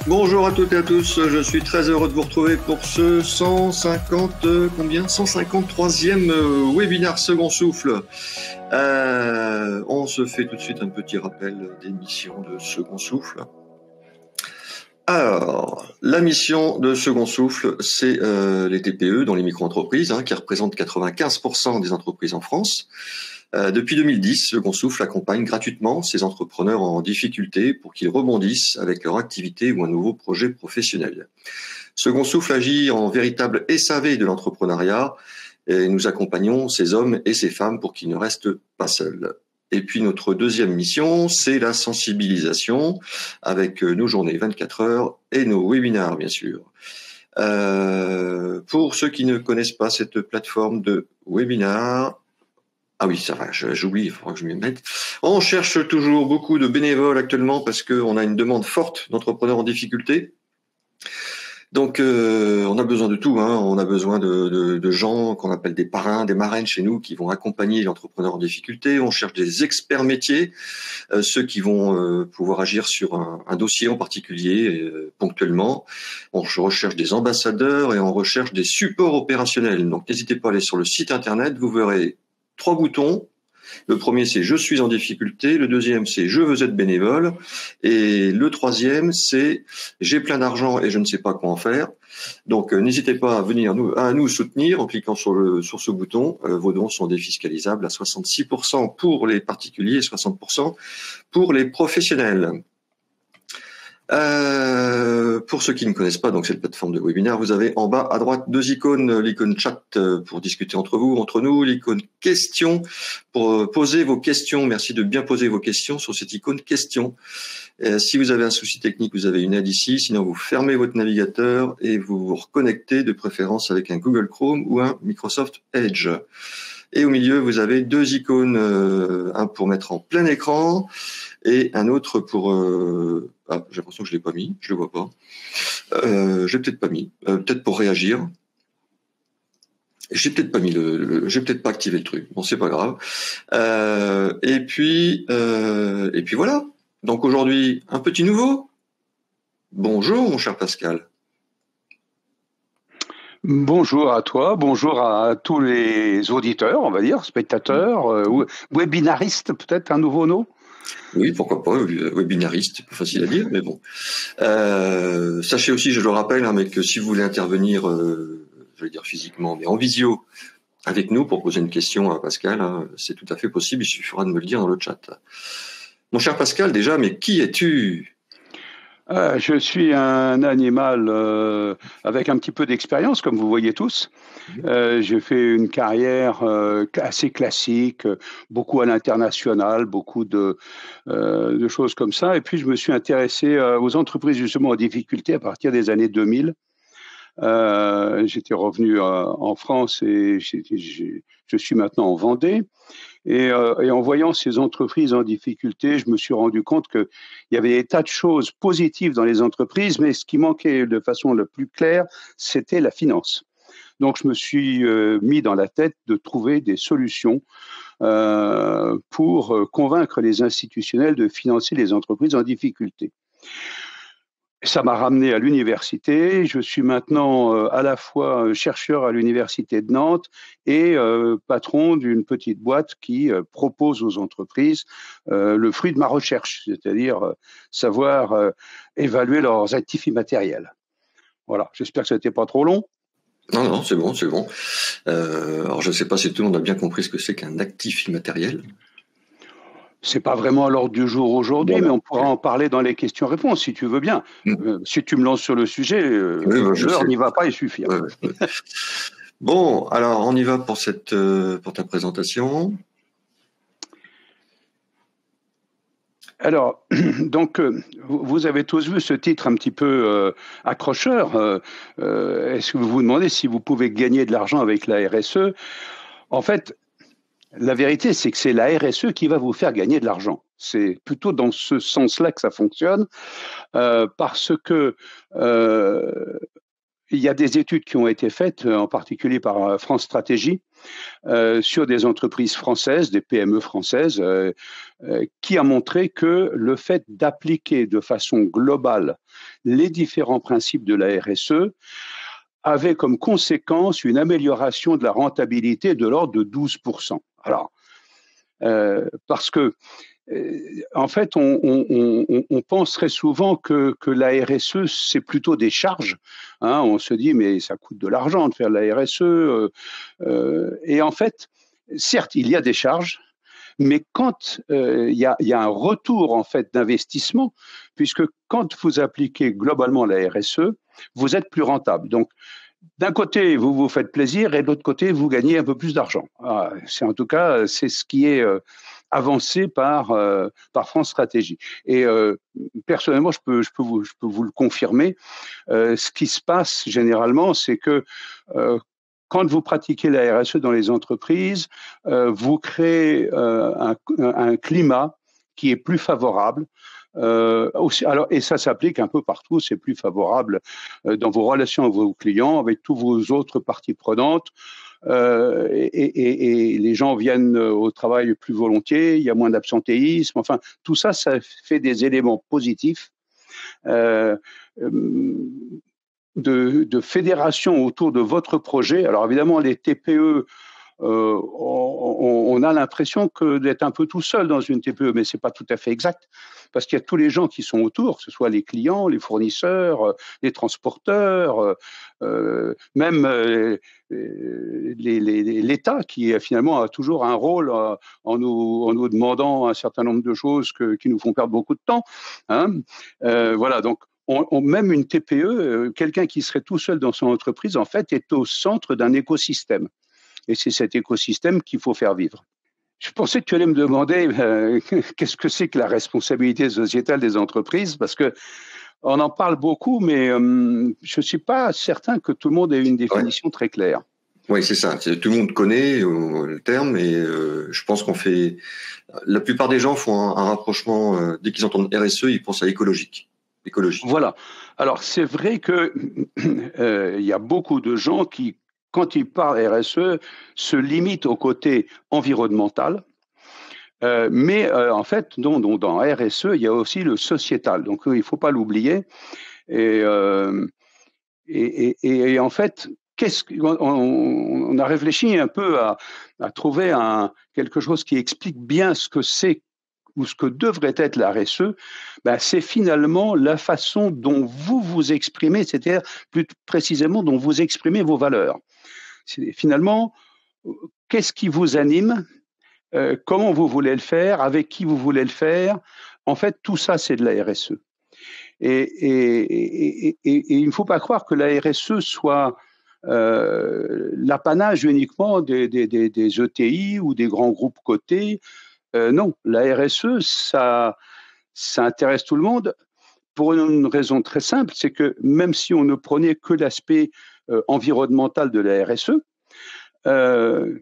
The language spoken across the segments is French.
Bonjour à toutes et à tous, je suis très heureux de vous retrouver pour ce 153e webinaire Second Souffle. On se fait tout de suite un petit rappel des missions de Second Souffle. Alors, la mission de Second Souffle, c'est les TPE, dans les micro-entreprises, qui représentent 95% des entreprises en France. Depuis 2010, Second Souffle accompagne gratuitement ces entrepreneurs en difficulté pour qu'ils rebondissent avec leur activité ou un nouveau projet professionnel. Second Souffle agit en véritable SAV de l'entrepreneuriat et nous accompagnons ces hommes et ces femmes pour qu'ils ne restent pas seuls. Et puis notre deuxième mission, c'est la sensibilisation avec nos journées 24 heures et nos webinaires, bien sûr. Pour ceux qui ne connaissent pas cette plateforme de webinaire, ah oui, ça va, j'oublie, il faudra que je m'y mette. On cherche toujours beaucoup de bénévoles actuellement parce qu'on a une demande forte d'entrepreneurs en difficulté. Donc, on a besoin de tout. On a besoin de gens qu'on appelle des parrains, des marraines chez nous qui vont accompagner l'entrepreneur en difficulté. On cherche des experts métiers, ceux qui vont pouvoir agir sur un dossier en particulier ponctuellement. On recherche des ambassadeurs et on recherche des supports opérationnels. Donc, n'hésitez pas à aller sur le site internet, vous verrez 3 boutons. Le premier, c'est « Je suis en difficulté ». Le deuxième, c'est « Je veux être bénévole ». Et le troisième, c'est « J'ai plein d'argent et je ne sais pas quoi en faire ». Donc, n'hésitez pas à venir nous soutenir en cliquant sur ce bouton. Vos dons sont défiscalisables à 66% pour les particuliers et 60% pour les professionnels. Pour ceux qui ne connaissent pas donc cette plateforme de webinaire, vous avez en bas à droite 2 icônes, l'icône chat pour discuter entre nous, l'icône questions pour poser vos questions. Merci de bien poser vos questions sur cette icône questions. Si vous avez un souci technique, vous avez une aide ici, sinon vous fermez votre navigateur et vous vous reconnectez de préférence avec un Google Chrome ou un Microsoft Edge. Et au milieu, vous avez 2 icônes, un pour mettre en plein écran et un autre pour... j'ai l'impression que je l'ai pas mis, je le vois pas. J'ai peut-être pas mis, peut-être pour réagir. J'ai peut-être pas mis j'ai peut-être pas activé le truc. Bon, c'est pas grave. Et puis voilà. Donc aujourd'hui, un petit nouveau. Bonjour, mon cher Pascal. Bonjour à toi, bonjour à tous les auditeurs, on va dire, spectateurs, webinaristes, peut-être un nouveau nom. Oui, pourquoi pas, webinariste, c'est pas facile à dire, mais bon. Sachez aussi, je le rappelle, mais que si vous voulez intervenir, je vais dire physiquement, mais en visio avec nous pour poser une question à Pascal, c'est tout à fait possible, il suffira de me le dire dans le chat. Mon cher Pascal, déjà, mais qui es-tu ? Je suis un animal avec un petit peu d'expérience, comme vous voyez tous. J'ai fait une carrière assez classique, beaucoup à l'international, beaucoup de choses comme ça. Et puis, je me suis intéressé aux entreprises justement en difficulté à partir des années 2000. J'étais revenu en France et je suis maintenant en Vendée. Et en voyant ces entreprises en difficulté, je me suis rendu compte qu'il y avait des tas de choses positives dans les entreprises, mais ce qui manquait de façon la plus claire, c'était la finance. Donc, je me suis mis dans la tête de trouver des solutions pour convaincre les institutionnels de financer les entreprises en difficulté. Ça m'a ramené à l'université. Je suis maintenant à la fois chercheur à l'université de Nantes et patron d'une petite boîte qui propose aux entreprises le fruit de ma recherche, c'est-à-dire savoir évaluer leurs actifs immatériels. Voilà, j'espère que ça n'était pas trop long. Non, c'est bon, c'est bon. Alors, je ne sais pas si tout le monde a bien compris ce que c'est qu'un actif immatériel. C'est pas vraiment à l'ordre du jour aujourd'hui, mais on pourra en parler dans les questions-réponses, si tu veux bien. Si tu me lances sur le sujet, l'heure n'y va pas, il suffit. Bon, alors on y va pour ta présentation. Alors, donc, vous avez tous vu ce titre un petit peu accrocheur. Est-ce que vous vous demandez si vous pouvez gagner de l'argent avec la RSE? En fait, la vérité, c'est que c'est la RSE qui va vous faire gagner de l'argent. C'est plutôt dans ce sens-là que ça fonctionne, parce que il y a des études qui ont été faites, en particulier par France Stratégie, sur des entreprises françaises, des PME françaises, qui a montré que le fait d'appliquer de façon globale les différents principes de la RSE avait comme conséquence une amélioration de la rentabilité de l'ordre de 12%. Alors, parce que en fait, on penserait souvent que la RSE, c'est plutôt des charges. Hein, on se dit, mais ça coûte de l'argent de faire de la RSE. Et en fait, certes, il y a des charges, mais quand il y a un retour en fait d'investissement, puisque quand vous appliquez globalement la RSE, vous êtes plus rentable. Donc, d'un côté, vous vous faites plaisir et de l'autre côté, vous gagnez un peu plus d'argent. C'est en tout cas, c'est ce qui est avancé par France Stratégie. Et personnellement, je peux vous le confirmer. Ce qui se passe généralement, c'est que quand vous pratiquez la RSE dans les entreprises, vous créez un climat qui est plus favorable. Alors, et ça s'applique un peu partout, c'est plus favorable dans vos relations avec vos clients, avec tous vos autres parties prenantes. Et les gens viennent au travail plus volontiers, il y a moins d'absentéisme, enfin, tout ça, ça fait des éléments positifs de fédération autour de votre projet. Alors évidemment, les TPE, on a l'impression d'être un peu tout seul dans une TPE, mais c'est pas tout à fait exact, parce qu'il y a tous les gens qui sont autour, que ce soit les clients, les fournisseurs, les transporteurs, même l'État qui finalement a toujours un rôle en nous demandant un certain nombre de choses qui nous font perdre beaucoup de temps. Hein. Voilà, donc même une TPE, quelqu'un qui serait tout seul dans son entreprise, en fait, est au centre d'un écosystème. Et c'est cet écosystème qu'il faut faire vivre. Je pensais que tu allais me demander qu'est-ce que c'est que la responsabilité sociétale des entreprises, parce que on en parle beaucoup, mais je ne suis pas certain que tout le monde ait une définition très claire. Oui, c'est ça. Tout le monde connaît le terme, et je pense la plupart des gens font un rapprochement, dès qu'ils entendent RSE, ils pensent à écologie. Voilà. Alors, c'est vrai que il y a beaucoup de gens qui, quand ils parlent RSE, se limitent au côté environnemental. Mais en fait, dans RSE, il y a aussi le sociétal. Donc, il ne faut pas l'oublier. Et en fait, on a réfléchi un peu à trouver quelque chose qui explique bien ce que c'est ou ce que devrait être la RSE. C'est finalement la façon dont vous vous exprimez, c'est-à-dire plus précisément dont vous exprimez vos valeurs. C'est finalement, qu'est-ce qui vous anime, comment vous voulez le faire, avec qui vous voulez le faire. En fait, tout ça, c'est de la RSE. Et il ne faut pas croire que la RSE soit l'apanage uniquement des ETI ou des grands groupes cotés. Non, la RSE, ça intéresse tout le monde pour une raison très simple, c'est que même si on ne prenait que l'aspect environnemental de la RSE, comme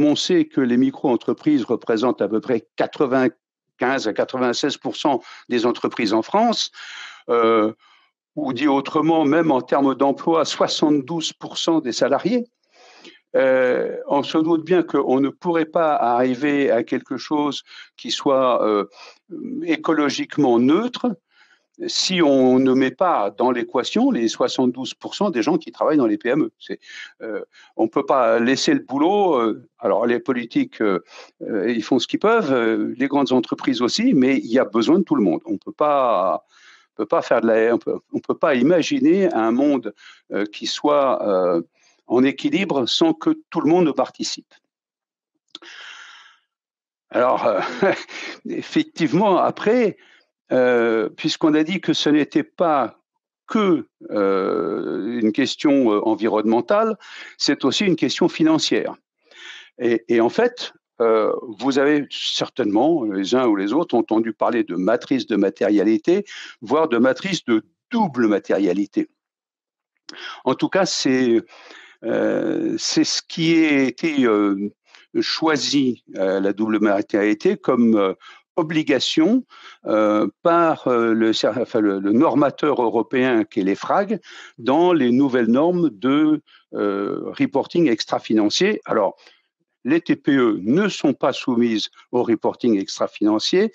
on sait que les micro-entreprises représentent à peu près 95 à 96% des entreprises en France, ou dit autrement, même en termes d'emploi, 72% des salariés, on se doute bien qu'on ne pourrait pas arriver à quelque chose qui soit écologiquement neutre si on ne met pas dans l'équation les 72% des gens qui travaillent dans les PME. On ne peut pas laisser le boulot. Alors les politiques, ils font ce qu'ils peuvent, les grandes entreprises aussi, mais il y a besoin de tout le monde. On peut pas faire on peut pas imaginer un monde qui soit en équilibre sans que tout le monde participe. Alors, effectivement, après, puisqu'on a dit que ce n'était pas que une question environnementale, c'est aussi une question financière. Et en fait, vous avez certainement, les uns ou les autres, entendu parler de matrice de matérialité, voire de matrice de double matérialité. En tout cas, c'est ce qui a été choisi, la double matérialité, comme obligation par le normateur européen qui est l'EFRAG dans les nouvelles normes de reporting extra-financier. Alors, les TPE ne sont pas soumises au reporting extra-financier,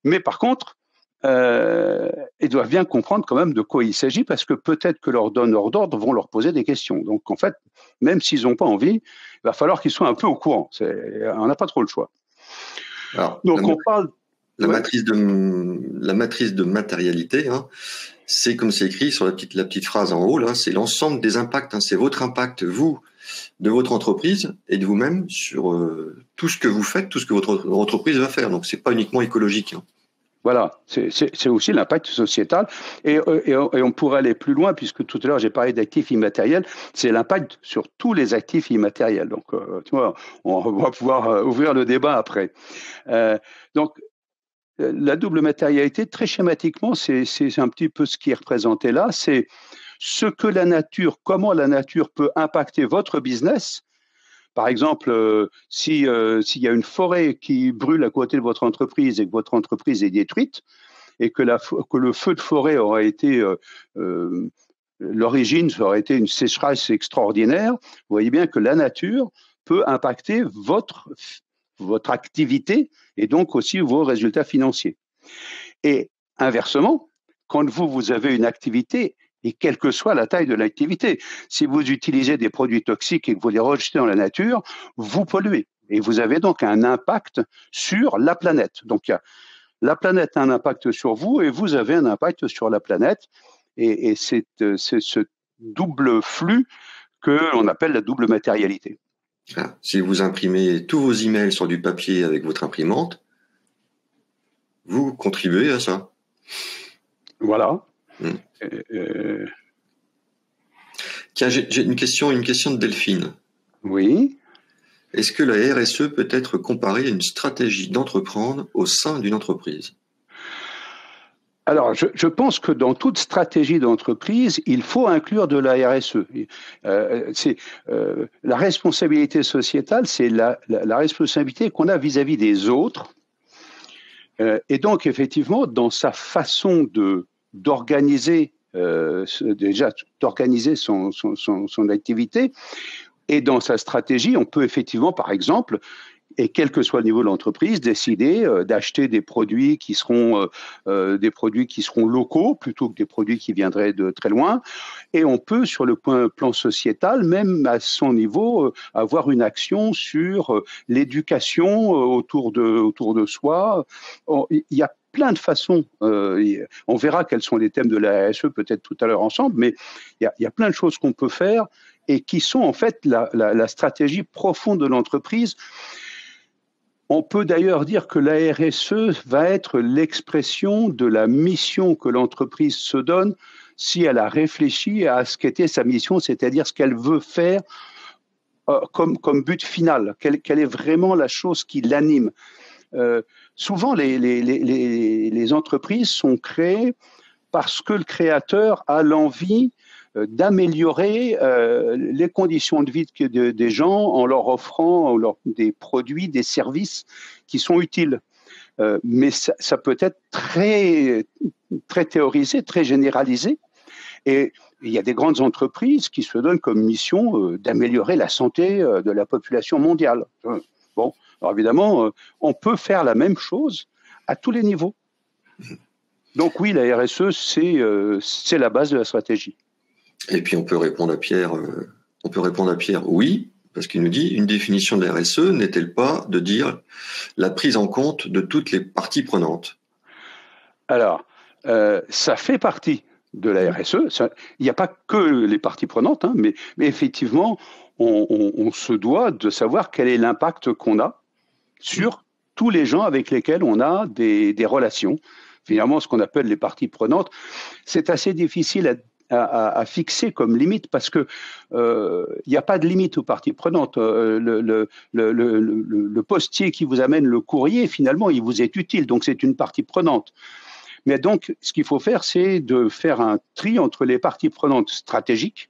mais par contre, ils doivent bien comprendre quand même de quoi il s'agit, parce que peut-être que leurs donneurs d'ordre vont leur poser des questions. Donc, en fait, même s'ils n'ont pas envie, il va falloir qu'ils soient un peu au courant. On n'a pas trop le choix. Alors, donc, on parle... La matrice de matérialité, hein, c'est comme c'est écrit sur la petite phrase en haut, là, c'est l'ensemble des impacts. Hein, c'est votre impact, vous, de votre entreprise et de vous-même sur tout ce que vous faites, tout ce que votre entreprise va faire. Donc, c'est pas uniquement écologique. Hein. Voilà, c'est aussi l'impact sociétal. Et on pourrait aller plus loin, puisque tout à l'heure, j'ai parlé d'actifs immatériels. C'est l'impact sur tous les actifs immatériels. Donc, tu vois, on va pouvoir ouvrir le débat après. Donc, la double matérialité, très schématiquement, c'est un petit peu ce qui est représenté là. C'est ce que comment la nature peut impacter votre business. Par exemple, s'il y a une forêt qui brûle à côté de votre entreprise et que votre entreprise est détruite, et que le feu de forêt aurait été l'origine, ça aurait été une sécheresse extraordinaire, vous voyez bien que la nature peut impacter votre activité et donc aussi vos résultats financiers. Et inversement, quand vous avez une activité, et quelle que soit la taille de l'activité, si vous utilisez des produits toxiques et que vous les rejetez dans la nature, vous polluez. Et vous avez donc un impact sur la planète. Donc, la planète a un impact sur vous et vous avez un impact sur la planète. Et c'est ce double flux qu'on appelle la double matérialité. Si vous imprimez tous vos emails sur du papier avec votre imprimante, vous contribuez à ça. Voilà. Tiens, j'ai une question de Delphine. Oui. Est-ce que la RSE peut être comparée à une stratégie d'entreprendre au sein d'une entreprise ? Alors, je pense que dans toute stratégie d'entreprise, il faut inclure de la RSE. La responsabilité sociétale, c'est la responsabilité qu'on a vis-à-vis des autres. Et donc, effectivement, dans sa façon d'organiser son activité et dans sa stratégie, on peut effectivement, par exemple, et quel que soit le niveau de l'entreprise, décider d'acheter des produits qui seront locaux plutôt que des produits qui viendraient de très loin. Et on peut, sur le plan sociétal, même à son niveau, avoir une action sur l'éducation autour de soi. Il y a plein de façons. On verra quels sont les thèmes de la RSE peut-être tout à l'heure ensemble, mais il y a plein de choses qu'on peut faire et qui sont en fait la stratégie profonde de l'entreprise. On peut d'ailleurs dire que la RSE va être l'expression de la mission que l'entreprise se donne si elle a réfléchi à ce qu'était sa mission, c'est-à-dire ce qu'elle veut faire comme but final, quelle est vraiment la chose qui l'anime. Souvent, les entreprises sont créées parce que le créateur a l'envie d'améliorer les conditions de vie des gens en leur offrant des produits, des services qui sont utiles. Mais ça peut être très, très théorisé, très généralisé. Et il y a des grandes entreprises qui se donnent comme mission d'améliorer la santé de la population mondiale. Bon, alors évidemment, on peut faire la même chose à tous les niveaux. Donc oui, la RSE, c'est la base de la stratégie. Et puis on peut répondre à Pierre, oui, parce qu'il nous dit une définition de la RSE n'est-elle pas de dire la prise en compte de toutes les parties prenantes ? Alors, ça fait partie de la RSE. Il n'y a pas que les parties prenantes, hein, mais effectivement, on se doit de savoir quel est l'impact qu'on a sur tous les gens avec lesquels on a des relations. Finalement, ce qu'on appelle les parties prenantes, c'est assez difficile à fixer comme limite parce que il n'y a pas de limite aux parties prenantes. Le postier qui vous amène le courrier, finalement, il vous est utile, donc c'est une partie prenante. Mais donc, ce qu'il faut faire, c'est de faire un tri entre les parties prenantes stratégiques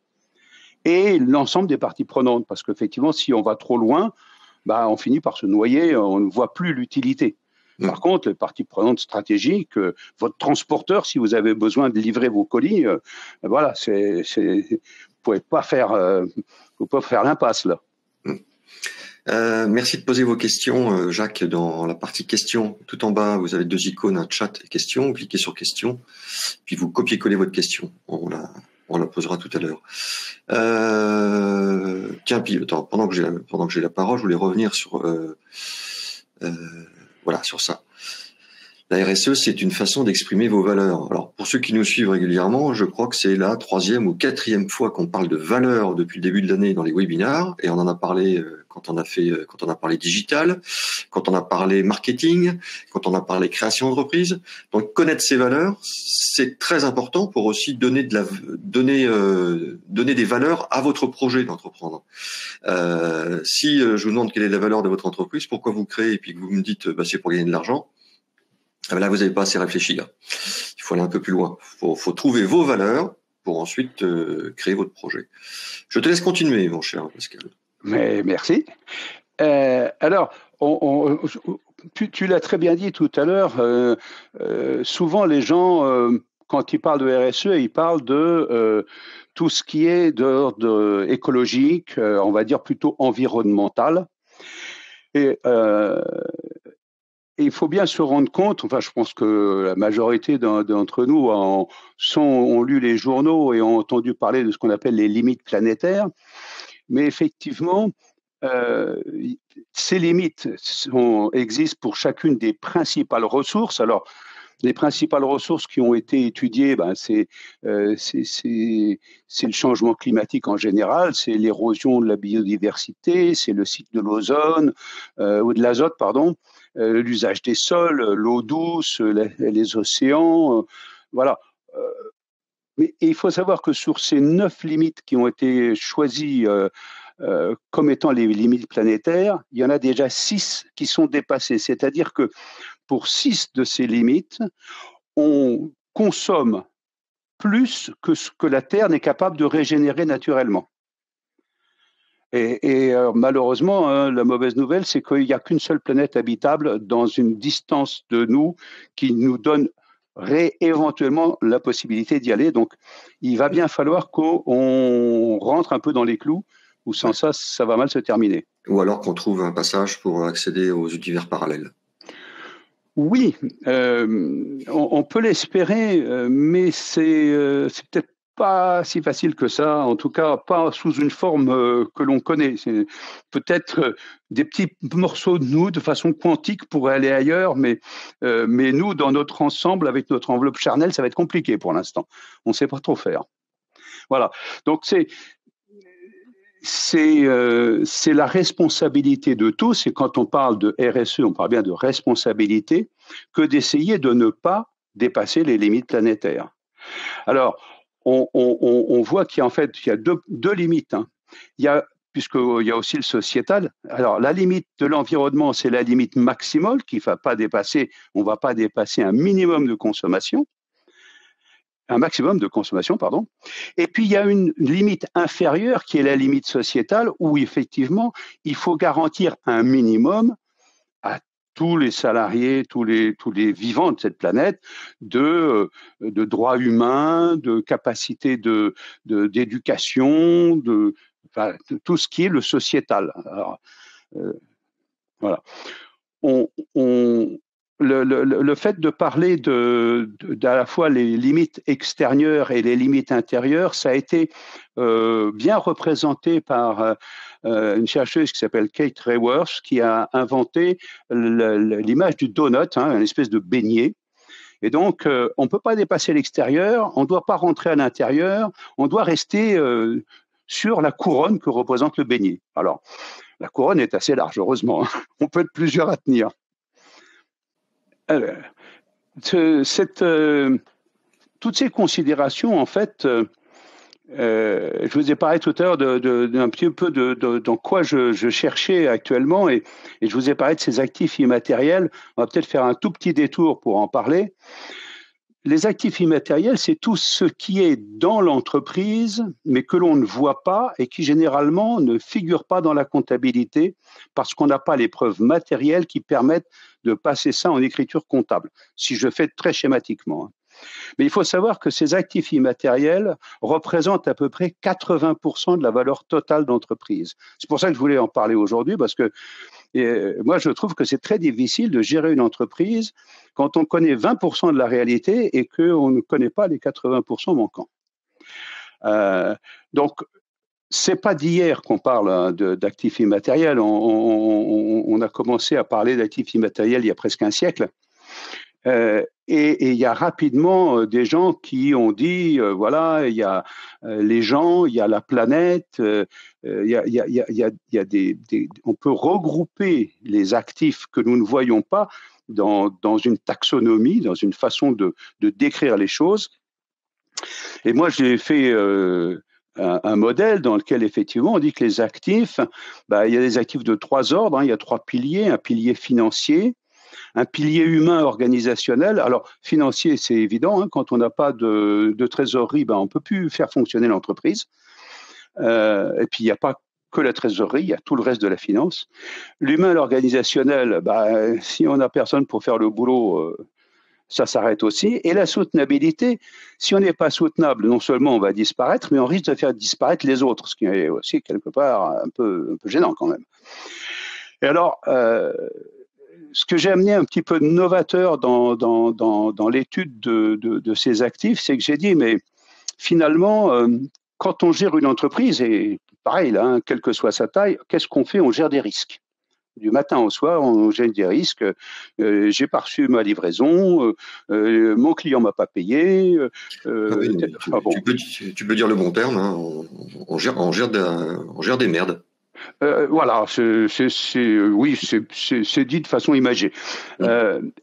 et l'ensemble des parties prenantes, parce qu'effectivement, si on va trop loin, on finit par se noyer, on ne voit plus l'utilité. Par contre, les parties prenantes stratégiques, votre transporteur, si vous avez besoin de livrer vos colis, voilà, vous pouvez pas faire l'impasse là. Merci de poser vos questions, Jacques. Dans la partie questions, tout en bas, vous avez 2 icônes, un chat et questions. Vous cliquez sur questions, puis vous copiez-collez votre question. On la posera tout à l'heure. Tiens, puis attends, pendant que j'ai la parole, je voulais revenir sur voilà, sur ça. La RSE, c'est une façon d'exprimer vos valeurs. Alors, pour ceux qui nous suivent régulièrement, je crois que c'est la 3e ou 4e fois qu'on parle de valeurs depuis le début de l'année dans les webinars, et on en a parlé quand on a parlé digital, quand on a parlé marketing, quand on a parlé création d'entreprise. Donc, connaître ces valeurs, c'est très important pour aussi donner des valeurs à votre projet d'entreprendre. Si je vous demande quelle est la valeur de votre entreprise, pourquoi vous créez, et puis que vous me dites, c'est pour gagner de l'argent, là, vous n'avez pas assez réfléchi. Là. Il faut aller un peu plus loin. Il faut trouver vos valeurs pour ensuite créer votre projet. Je te laisse continuer, mon cher Pascal. Mais merci. Alors, tu l'as très bien dit tout à l'heure, souvent les gens, quand ils parlent de RSE, ils parlent de tout ce qui est d'ordre écologique, on va dire plutôt environnemental. Et il faut bien se rendre compte, enfin je pense que la majorité d'entre nous ont lu les journaux et ont entendu parler de ce qu'on appelle les limites planétaires, mais effectivement, ces limites existent pour chacune des principales ressources. Alors, les principales ressources qui ont été étudiées, c'est le changement climatique en général, c'est l'érosion de la biodiversité, c'est le cycle de l'ozone, ou de l'azote, pardon, l'usage des sols, l'eau douce, les océans, voilà. Mais il faut savoir que sur ces 9 limites qui ont été choisies comme étant les limites planétaires, il y en a déjà 6 qui sont dépassées. C'est-à-dire que pour 6 de ces limites, on consomme plus que ce que la Terre n'est capable de régénérer naturellement. Et malheureusement, la mauvaise nouvelle, c'est qu'il n'y a qu'une seule planète habitable dans une distance de nous qui nous donne éventuellement la possibilité d'y aller. Donc, il va bien falloir qu'on rentre un peu dans les clous, ou sans ça, ça va mal se terminer. Ou alors qu'on trouve un passage pour accéder aux univers parallèles. Oui, on peut l'espérer, mais c'est peut-être pas si facile que ça, en tout cas pas sous une forme que l'on connaît. C'est peut-être des petits morceaux de nous de façon quantique pourraient aller ailleurs, mais nous, dans notre ensemble, avec notre enveloppe charnelle, ça va être compliqué pour l'instant. On ne sait pas trop faire. Voilà, donc c'est la responsabilité de tous, et quand on parle de RSE, on parle bien de responsabilité, que d'essayer de ne pas dépasser les limites planétaires. Alors, on voit qu'il y a en fait deux limites. Hein. Puisqu'il y a aussi le sociétal. Alors, la limite de l'environnement, c'est la limite maximale qui va pas dépasser, on ne va pas dépasser un minimum de consommation. Un maximum de consommation, pardon. Et puis, il y a une limite inférieure qui est la limite sociétale où, effectivement, il faut garantir un minimum à tous les salariés, tous les vivants de cette planète, de droits humains, de capacité d'éducation, de tout ce qui est le sociétal. Alors, voilà. Le fait de parler d'à la fois les limites extérieures et les limites intérieures, ça a été bien représenté par une chercheuse qui s'appelle Kate Raworth, qui a inventé l'image du donut, une espèce de beignet. Et donc, on ne peut pas dépasser l'extérieur, on ne doit pas rentrer à l'intérieur, on doit rester sur la couronne que représente le beignet. Alors, la couronne est assez large, heureusement. On peut être plusieurs à tenir. Alors, toutes ces considérations, en fait, je vous ai parlé tout à l'heure d'un petit peu dans quoi je cherchais actuellement, et je vous ai parlé de ces actifs immatériels. On va peut-être faire un tout petit détour pour en parler. les actifs immatériels, c'est tout ce qui est dans l'entreprise, mais que l'on ne voit pas et qui généralement ne figure pas dans la comptabilité parce qu'on n'a pas les preuves matérielles qui permettent de passer ça en écriture comptable, si je fais très schématiquement. Mais il faut savoir que ces actifs immatériels représentent à peu près 80% de la valeur totale d'entreprise. C'est pour ça que je voulais en parler aujourd'hui, parce que moi, je trouve que c'est très difficile de gérer une entreprise quand on connaît 20% de la réalité et qu'on ne connaît pas les 80% manquants. Donc, c'est pas d'hier qu'on parle d'actifs immatériels. On a commencé à parler d'actifs immatériels il y a presque un siècle. Et il y a rapidement des gens qui ont dit, voilà, il y a les gens, il y a la planète, on peut regrouper les actifs que nous ne voyons pas dans une taxonomie, dans une façon de décrire les choses. Et moi, j'ai fait un modèle dans lequel, effectivement, on dit que les actifs, il y a des actifs de 3 ordres, il y a 3 piliers, un pilier financier, un pilier humain organisationnel. Alors, financier, c'est évident, quand on n'a pas de trésorerie, on ne peut plus faire fonctionner l'entreprise. Et puis, il n'y a pas que la trésorerie, il y a tout le reste de la finance. L'humain, l'organisationnel, si on n'a personne pour faire le boulot, ça s'arrête aussi. Et la soutenabilité, si on n'est pas soutenable, non seulement on va disparaître, mais on risque de faire disparaître les autres, ce qui est aussi quelque part un peu gênant quand même. Et alors, ce que j'ai amené un petit peu de novateur dans l'étude de ces actifs, c'est que j'ai dit, mais finalement, quand on gère une entreprise, et pareil, là, quelle que soit sa taille, qu'est-ce qu'on fait? On gère des risques. Du matin au soir, on gère des risques. J'ai pas reçu ma livraison, mon client m'a pas payé. Tu peux dire le bon terme, on gère des merdes. Voilà, oui, c'est dit de façon imagée.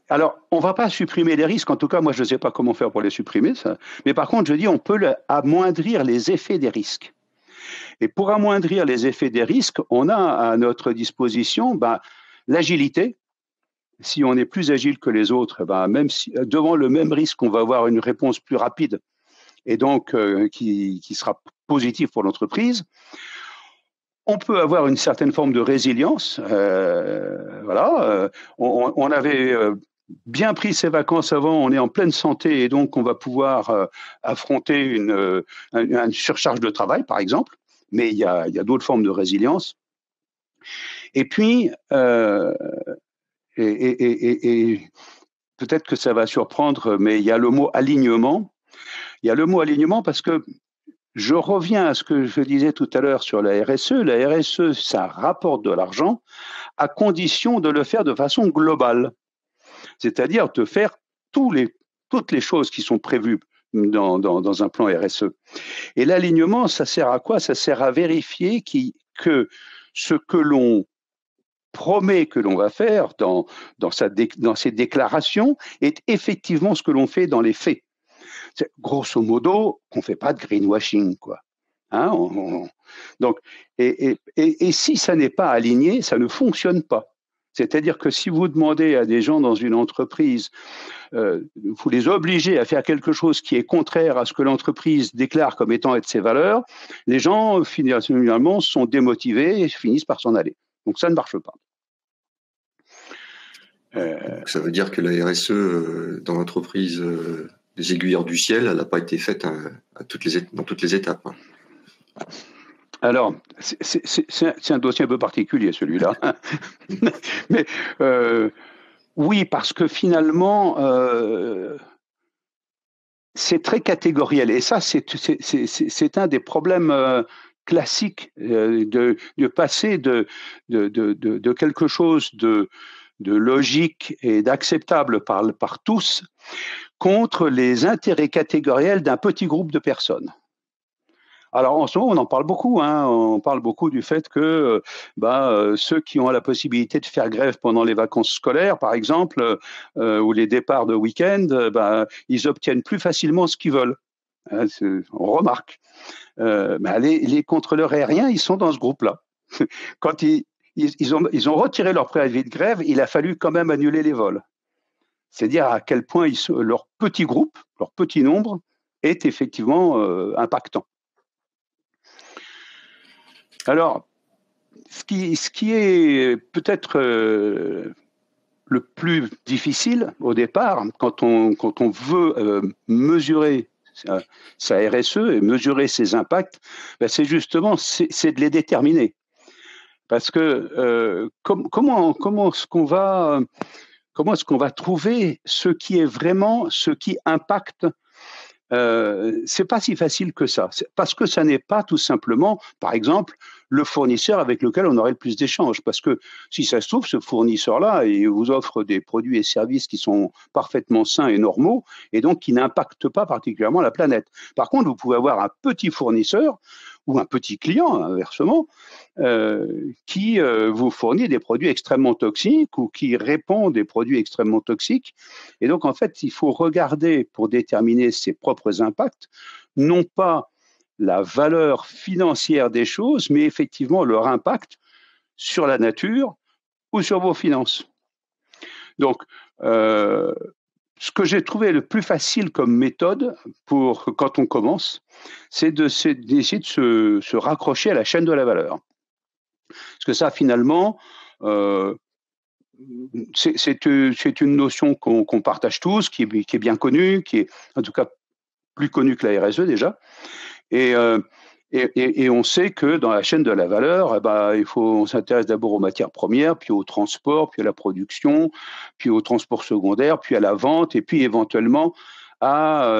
Alors, on ne va pas supprimer les risques. En tout cas, moi, je ne sais pas comment faire pour les supprimer, ça. Mais par contre, je dis, on peut amoindrir les effets des risques. Et pour amoindrir les effets des risques, on a à notre disposition l'agilité. Si on est plus agile que les autres, même si, devant le même risque, on va avoir une réponse plus rapide et donc qui sera positive pour l'entreprise. On peut avoir une certaine forme de résilience. On avait bien pris ses vacances avant, on est en pleine santé et donc on va pouvoir affronter une surcharge de travail, par exemple. Mais il y a d'autres formes de résilience. Et puis, peut-être que ça va surprendre, mais il y a le mot alignement. Il y a le mot alignement parce que je reviens à ce que je disais tout à l'heure sur la RSE. La RSE, ça rapporte de l'argent à condition de le faire de façon globale. C'est-à-dire de faire toutes les choses qui sont prévues dans un plan RSE. Et l'alignement, ça sert à quoi? Ça sert à vérifier que ce que l'on promet que l'on va faire dans ses déclarations est effectivement ce que l'on fait dans les faits. C'est, grosso modo, qu'on ne fait pas de greenwashing, quoi. Donc, et si ça n'est pas aligné, ça ne fonctionne pas. C'est-à-dire que si vous demandez à des gens dans une entreprise, vous les obligez à faire quelque chose qui est contraire à ce que l'entreprise déclare comme étant être ses valeurs, les gens finalement sont démotivés et finissent par s'en aller. Donc ça ne marche pas. Ça veut dire que la RSE dans l'entreprise des aiguilleurs du ciel, elle n'a pas été faite dans toutes les étapes. Alors, c'est un dossier un peu particulier, celui-là. Mais oui, parce que finalement, c'est très catégoriel. Et ça, c'est un des problèmes classiques de passer de quelque chose de logique et d'acceptable par tous contre les intérêts catégoriels d'un petit groupe de personnes. Alors en ce moment, on en parle beaucoup. On parle beaucoup du fait que ceux qui ont la possibilité de faire grève pendant les vacances scolaires, par exemple, ou les départs de week-end, ils obtiennent plus facilement ce qu'ils veulent. On remarque. Les contrôleurs aériens, ils sont dans ce groupe-là. Quand ils ont retiré leur préavis de grève, il a fallu quand même annuler les vols. C'est dire à quel point leur petit groupe, leur petit nombre, est effectivement impactant. Alors, ce qui est peut-être le plus difficile au départ, quand on veut mesurer sa RSE et mesurer ses impacts, ben c'est justement c'est de les déterminer. Parce que comment est-ce qu'on va trouver ce qui est vraiment, ce qui impacte? C'est pas si facile que ça. Parce que ça n'est pas tout simplement, par exemple, le fournisseur avec lequel on aurait le plus d'échanges. Parce que si ça se trouve, ce fournisseur-là, il vous offre des produits et services qui sont parfaitement sains et normaux, et donc qui n'impactent pas particulièrement la planète. Par contre, vous pouvez avoir un petit fournisseur ou un petit client, inversement, qui vous fournit des produits extrêmement toxiques ou qui répand des produits extrêmement toxiques. Et donc, en fait, il faut regarder pour déterminer ses propres impacts, non pas la valeur financière des choses, mais effectivement leur impact sur la nature ou sur vos finances. Donc, ce que j'ai trouvé le plus facile comme méthode pour quand on commence, c'est d'essayer de se raccrocher à la chaîne de la valeur. Parce que ça, finalement, c'est une notion qu'on partage tous, qui est bien connue, qui est en tout cas plus connue que la RSE déjà. Et on sait que dans la chaîne de la valeur, on s'intéresse d'abord aux matières premières, puis au transport, puis à la production, puis au transport secondaire, puis à la vente, et puis éventuellement à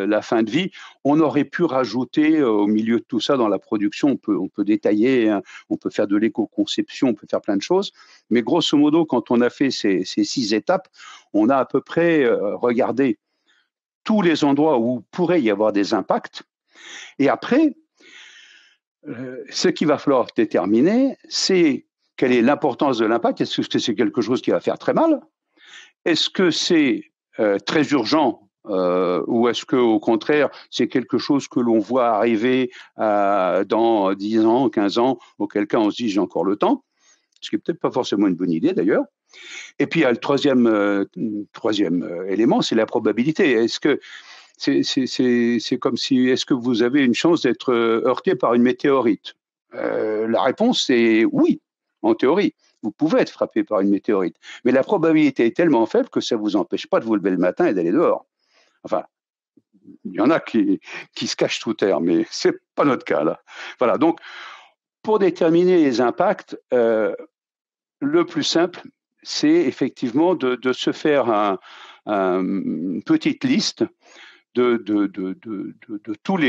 la fin de vie. On aurait pu rajouter au milieu de tout ça dans la production, on peut détailler, hein, on peut faire de l'éco-conception, on peut faire plein de choses, mais grosso modo, quand on a fait ces 6 étapes, on a à peu près regardé tous les endroits où pourrait y avoir des impacts. Et après, ce qu'il va falloir déterminer, c'est quelle est l'importance de l'impact. Est-ce que c'est quelque chose qui va faire très mal? Est-ce que c'est très urgent ou est-ce qu'au contraire, c'est quelque chose que l'on voit arriver dans 10 ans, 15 ans, auquel cas on se dit j'ai encore le temps, ce qui n'est peut-être pas forcément une bonne idée d'ailleurs. Et puis il y a le troisième élément, c'est la probabilité. Est-ce que c'est comme si, est-ce que vous avez une chance d'être heurté par une météorite? La réponse est oui, en théorie. Vous pouvez être frappé par une météorite. Mais la probabilité est tellement faible que ça ne vous empêche pas de vous lever le matin et d'aller dehors. Enfin, il y en a qui se cachent sous terre, mais ce n'est pas notre cas là. Voilà, donc pour déterminer les impacts, le plus simple, c'est effectivement de se faire une petite liste de toutes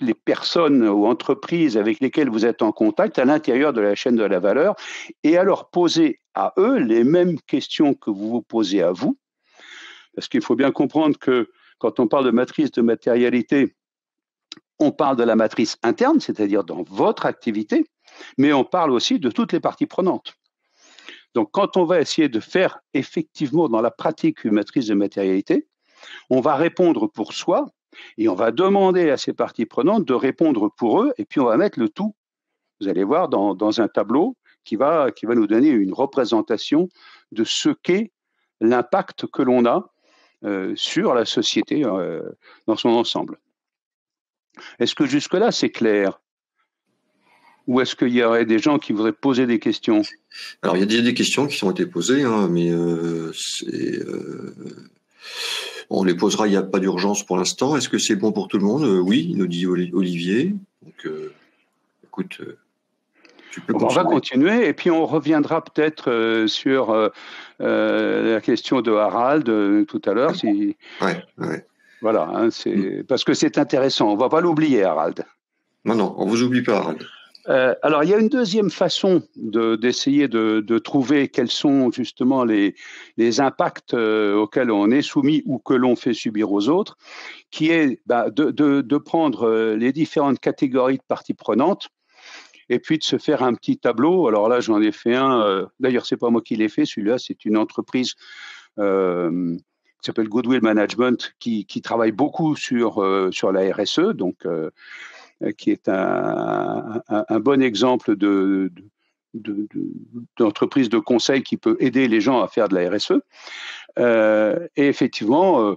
les personnes ou entreprises avec lesquelles vous êtes en contact à l'intérieur de la chaîne de la valeur et à leur poser à eux les mêmes questions que vous vous posez à vous. Parce qu'il faut bien comprendre que quand on parle de matrice de matérialité, on parle de la matrice interne, c'est-à-dire dans votre activité, mais on parle aussi de toutes les parties prenantes. Donc, quand on va essayer de faire effectivement dans la pratique une matrice de matérialité, on va répondre pour soi et on va demander à ces parties prenantes de répondre pour eux et puis on va mettre le tout, vous allez voir, dans un tableau qui va nous donner une représentation de ce qu'est l'impact que l'on a sur la société dans son ensemble. Est-ce que jusque-là, c'est clair? Ou est-ce qu'il y aurait des gens qui voudraient poser des questions? Alors, il y a déjà des questions qui ont été posées, hein, mais on les posera, il n'y a pas d'urgence pour l'instant. Est-ce que c'est bon pour tout le monde? Oui, nous dit Olivier. Donc, écoute, tu peux continuer. On va continuer et puis on reviendra peut-être sur la question de Harald tout à l'heure. Si... Ouais. Voilà, hein, parce que c'est intéressant. On ne va pas l'oublier, Harald. Non, on ne vous oublie pas, Harald. Alors, il y a une deuxième façon d'essayer de trouver quels sont justement les impacts auxquels on est soumis ou que l'on fait subir aux autres, qui est de prendre les différentes catégories de parties prenantes et puis de se faire un petit tableau. Alors là, j'en ai fait un. D'ailleurs, c'est pas moi qui l'ai fait. Celui-là, c'est une entreprise qui s'appelle Goodwill Management qui travaille beaucoup sur la RSE, donc qui est un bon exemple d'entreprise de conseil qui peut aider les gens à faire de la RSE. Et effectivement,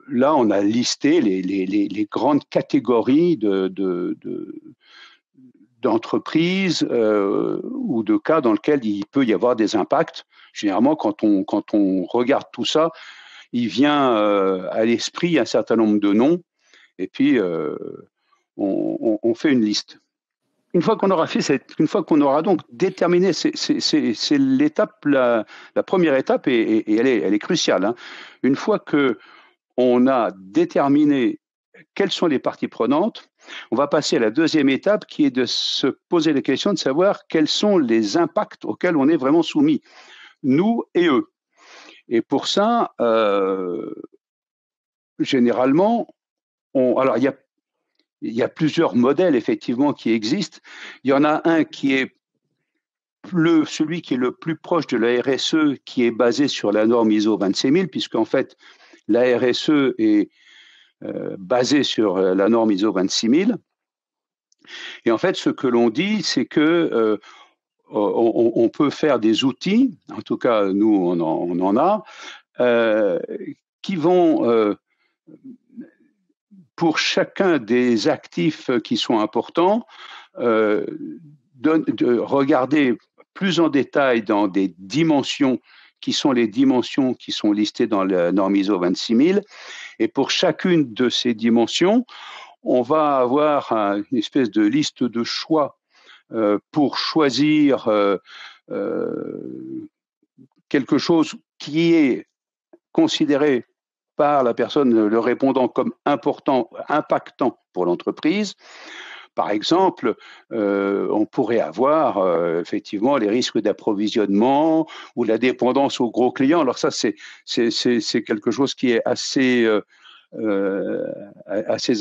là, on a listé les grandes catégories d'entreprises ou de cas dans lesquels il peut y avoir des impacts. Généralement, quand on regarde tout ça, il vient à l'esprit un certain nombre de noms, et puis on fait une liste. Une fois qu'on aura donc déterminé, c'est l'étape, la première étape, et elle est cruciale, hein. Une fois que on a déterminé quelles sont les parties prenantes, on va passer à la deuxième étape, qui est de se poser la question de savoir quels sont les impacts auxquels on est vraiment soumis, nous et eux. Et pour ça, généralement, alors il y a plusieurs modèles effectivement qui existent. Il y en a un qui est celui qui est le plus proche de la RSE, qui est basé sur la norme ISO 26000, puisqu'en fait, la RSE est basée sur la norme ISO 26000. Et en fait, ce que l'on dit, c'est que on peut faire des outils, en tout cas, nous, on en a, qui vont, pour chacun des actifs qui sont importants, de regarder plus en détail dans des dimensions qui sont les dimensions qui sont listées dans la norme ISO 26000. Et pour chacune de ces dimensions, on va avoir une espèce de liste de choix pour choisir quelque chose qui est considéré par la personne le répondant comme important, impactant pour l'entreprise. Par exemple, on pourrait avoir effectivement les risques d'approvisionnement ou la dépendance aux gros clients. Alors ça, c'est quelque chose qui est assez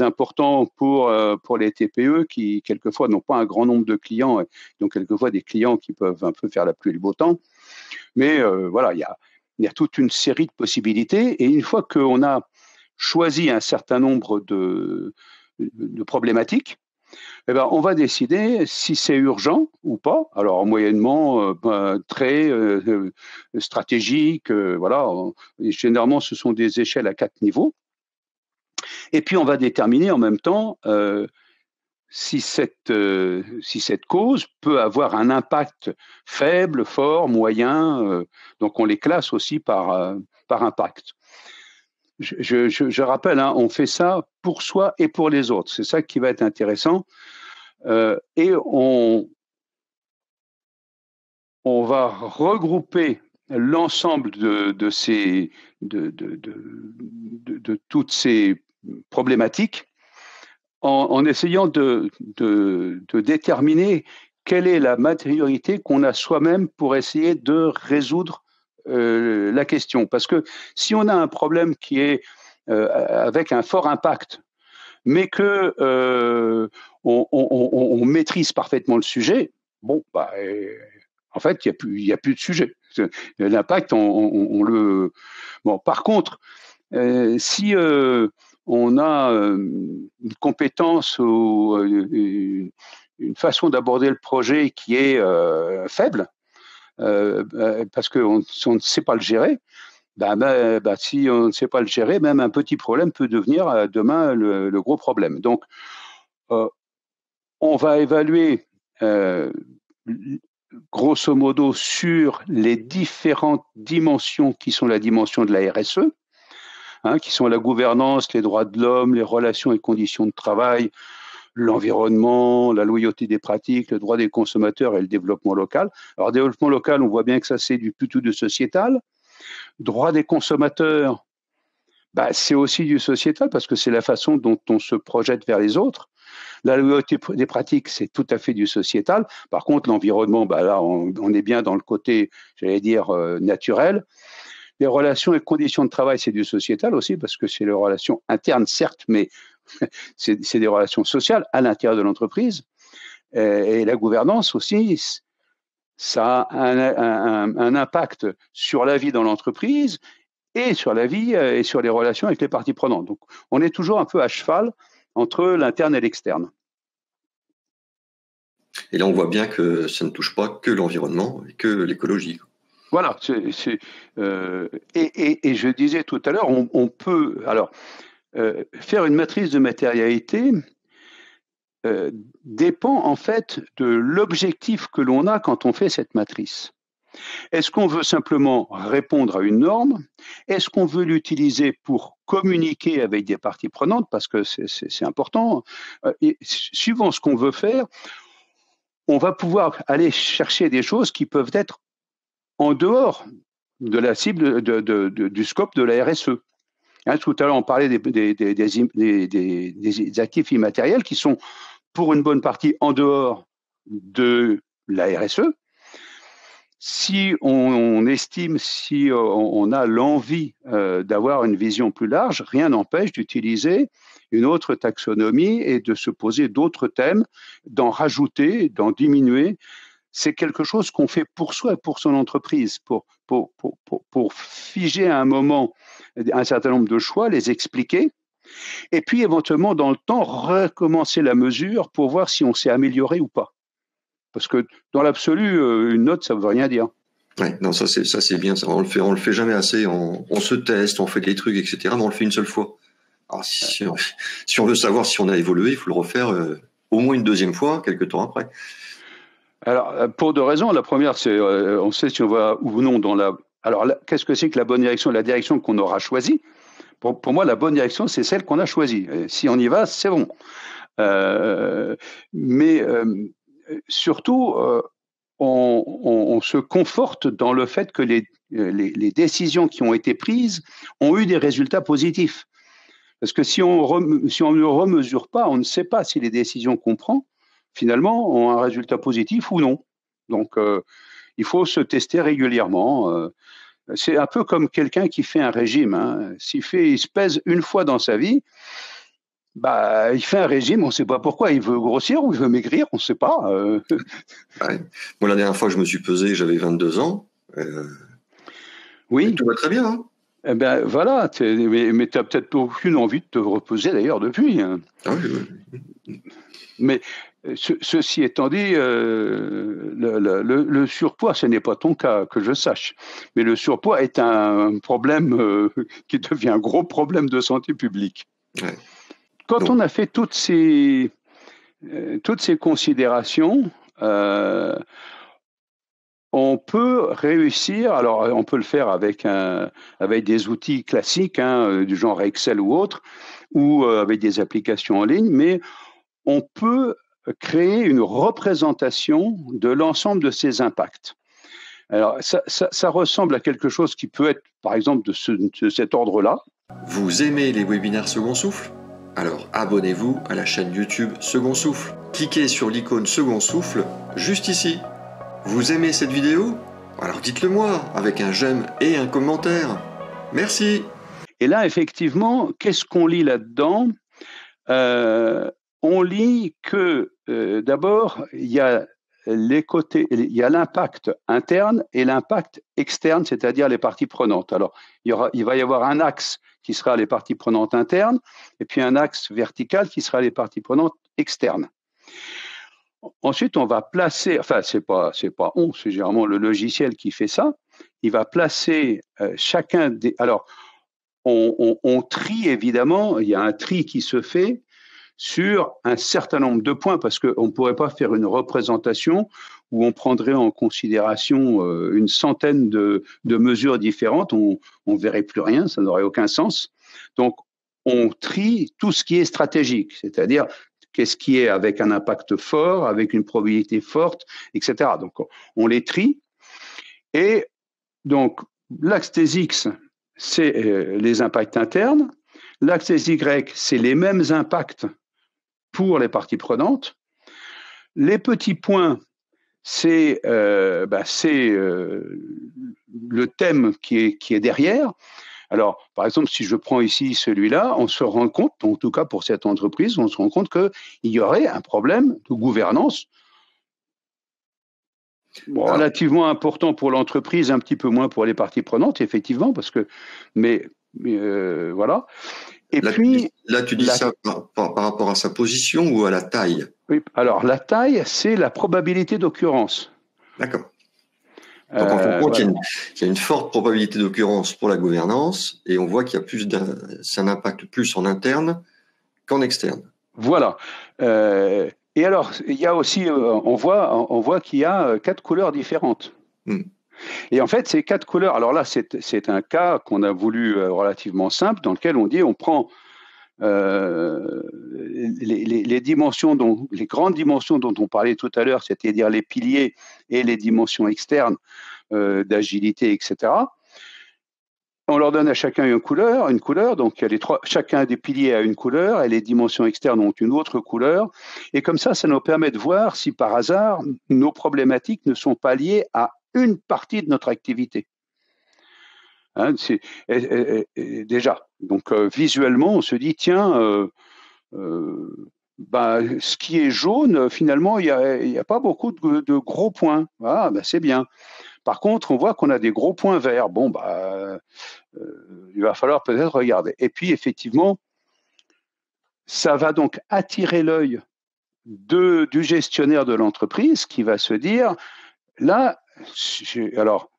important pour les TPE qui, quelquefois, n'ont pas un grand nombre de clients, et donc quelquefois des clients qui peuvent un peu faire la pluie et le beau temps. Mais voilà, il y a toute une série de possibilités. Et une fois qu'on a choisi un certain nombre de problématiques, eh ben, on va décider si c'est urgent ou pas. Alors, moyennement, très stratégique, voilà. Généralement, ce sont des échelles à 4 niveaux. Et puis, on va déterminer en même temps si cette cause peut avoir un impact faible, fort, moyen. Donc, on les classe aussi par impact. Je rappelle, hein, on fait ça pour soi et pour les autres. C'est ça qui va être intéressant. Et on va regrouper l'ensemble de toutes ces problématiques en essayant de déterminer quelle est la matérialité qu'on a soi-même pour essayer de résoudre la question. Parce que si on a un problème qui est avec un fort impact, mais que on maîtrise parfaitement le sujet, bon, bah, en fait, il y a plus de sujet. L'impact, on le. Bon, par contre, si on a une compétence ou une façon d'aborder le projet qui est faible, parce qu'on ne sait pas le gérer, si on ne sait pas le gérer, même un petit problème peut devenir demain le gros problème. Donc, on va évaluer grosso modo sur les différentes dimensions qui sont la dimension de la RSE, hein, qui sont la gouvernance, les droits de l'homme, les relations et conditions de travail, l'environnement, la loyauté des pratiques, le droit des consommateurs et le développement local. Alors, développement local, on voit bien que ça, c'est plutôt du sociétal. Droit des consommateurs, c'est aussi du sociétal parce que c'est la façon dont on se projette vers les autres. La loyauté des pratiques, c'est tout à fait du sociétal. Par contre, l'environnement, là, on est bien dans le côté, j'allais dire, naturel. Les relations et conditions de travail, c'est du sociétal aussi parce que c'est les relations internes, certes, mais c'est des relations sociales à l'intérieur de l'entreprise. Et la gouvernance aussi, ça a un impact sur la vie dans l'entreprise et sur la vie et sur les relations avec les parties prenantes. Donc, on est toujours un peu à cheval entre l'interne et l'externe. Et là, on voit bien que ça ne touche pas que l'environnement et que l'écologie. Voilà. Et je disais tout à l'heure, on peut alors faire une matrice de matérialité dépend en fait de l'objectif que l'on a quand on fait cette matrice. Est-ce qu'on veut simplement répondre à une norme? Est-ce qu'on veut l'utiliser pour communiquer avec des parties prenantes? Parce que c'est important. Et suivant ce qu'on veut faire, on va pouvoir aller chercher des choses qui peuvent être en dehors de la cible du scope de la RSE. Hein, tout à l'heure, on parlait des actifs immatériels qui sont pour une bonne partie en dehors de la RSE. Si on estime, si on a l'envie d'avoir une vision plus large, rien n'empêche d'utiliser une autre taxonomie et de se poser d'autres thèmes, d'en rajouter, d'en diminuer. C'est quelque chose qu'on fait pour soi, pour son entreprise, pour figer à un moment un certain nombre de choix, les expliquer, et puis éventuellement dans le temps recommencer la mesure pour voir si on s'est amélioré ou pas. Parce que dans l'absolu, une note, ça ne veut rien dire. Ouais, non, ça c'est bien. Ça. On le fait jamais assez. On se teste, on fait des trucs, etc. Mais on le fait une seule fois. Alors si on veut savoir si on a évolué, il faut le refaire au moins une deuxième fois, quelques temps après. Alors pour deux raisons. La première, c'est on sait si on va ou non dans la. Alors qu'est-ce que c'est que la bonne direction? La direction qu'on aura choisie. Pour moi, la bonne direction, c'est celle qu'on a choisie. Et si on y va, c'est bon. Mais surtout, on se conforte dans le fait que les décisions qui ont été prises ont eu des résultats positifs. Parce que si on ne remesure pas, on ne sait pas si les décisions qu'on prend, finalement, ont un résultat positif ou non. Donc, il faut se tester régulièrement. C'est un peu comme quelqu'un qui fait un régime. Hein. Il se pèse une fois dans sa vie, bah, il fait un régime, on ne sait pas pourquoi. Il veut grossir ou il veut maigrir, on ne sait pas. Ouais. Moi, la dernière fois que je me suis pesé, j'avais 22 ans. Oui. Tout va très bien. Hein. Eh ben voilà, mais tu n'as peut-être aucune envie de te reposer d'ailleurs depuis. Hein. Ah oui. Mais ceci étant dit, le surpoids, ce n'est pas ton cas, que je sache. Mais le surpoids est un problème qui devient un gros problème de santé publique. Ouais. Quand on a fait toutes ces considérations, on peut réussir. Alors, on peut le faire avec des outils classiques, hein, du genre Excel ou autre, ou avec des applications en ligne, mais on peut créer une représentation de l'ensemble de ces impacts. Alors, ça ressemble à quelque chose qui peut être, par exemple, de cet ordre-là. Vous aimez les webinaires Second Souffle? Alors abonnez-vous à la chaîne YouTube Second Souffle. Cliquez sur l'icône Second Souffle juste ici. Vous aimez cette vidéo? Alors dites-le moi avec un j'aime et un commentaire. Merci. Et là, effectivement, qu'est-ce qu'on lit là-dedans? On lit que d'abord, il y a l'impact interne et l'impact externe, c'est-à-dire les parties prenantes. Alors, il va y avoir un axe qui sera les parties prenantes internes, et puis un axe vertical qui sera les parties prenantes externes. Ensuite, on va placer, enfin, c'est généralement le logiciel qui fait ça. Il va placer chacun des. Alors, on trie évidemment. Il y a un tri qui se fait sur un certain nombre de points, parce qu'on ne pourrait pas faire une représentation où on prendrait en considération une centaine de mesures différentes, on ne verrait plus rien, ça n'aurait aucun sens. Donc, on trie tout ce qui est stratégique, c'est-à-dire qu'est-ce qui est avec un impact fort, avec une probabilité forte, etc. Donc, on les trie. Et donc, l'axe des X, c'est les impacts internes. L'axe des Y, c'est les mêmes impacts pour les parties prenantes. Les petits points, c'est le thème qui est derrière. Alors, par exemple, si je prends ici celui-là, on se rend compte, en tout cas pour cette entreprise, on se rend compte qu'il y aurait un problème de gouvernance relativement important pour l'entreprise, un petit peu moins pour les parties prenantes, effectivement, parce que, mais voilà. Et puis, tu dis ça par rapport à sa position ou à la taille? Oui, alors la taille, c'est la probabilité d'occurrence. D'accord. Donc en fin de compte, Voilà. il y a une forte probabilité d'occurrence pour la gouvernance, et on voit qu'il y a c'est un impact plus en interne qu'en externe. Voilà. Et alors, il y a aussi, on voit qu'il y a 4 couleurs différentes. Et en fait, ces 4 couleurs, alors là, c'est un cas qu'on a voulu relativement simple, dans lequel on dit on prend les dimensions, les grandes dimensions dont on parlait tout à l'heure, c'est-à-dire les piliers et les dimensions externes d'agilité, etc. On leur donne à chacun une couleur, donc chacun des piliers a une couleur et les dimensions externes ont une autre couleur. Et comme ça nous permet de voir si par hasard nos problématiques ne sont pas liées à une partie de notre activité. Hein, déjà, donc visuellement, on se dit tiens, ce qui est jaune, finalement, il n'y a pas beaucoup de gros points. Ah, c'est bien. Par contre, on voit qu'on a des gros points verts. Bon, il va falloir peut-être regarder. Et puis, effectivement, ça va donc attirer l'œil du gestionnaire de l'entreprise qui va se dire, là, alors,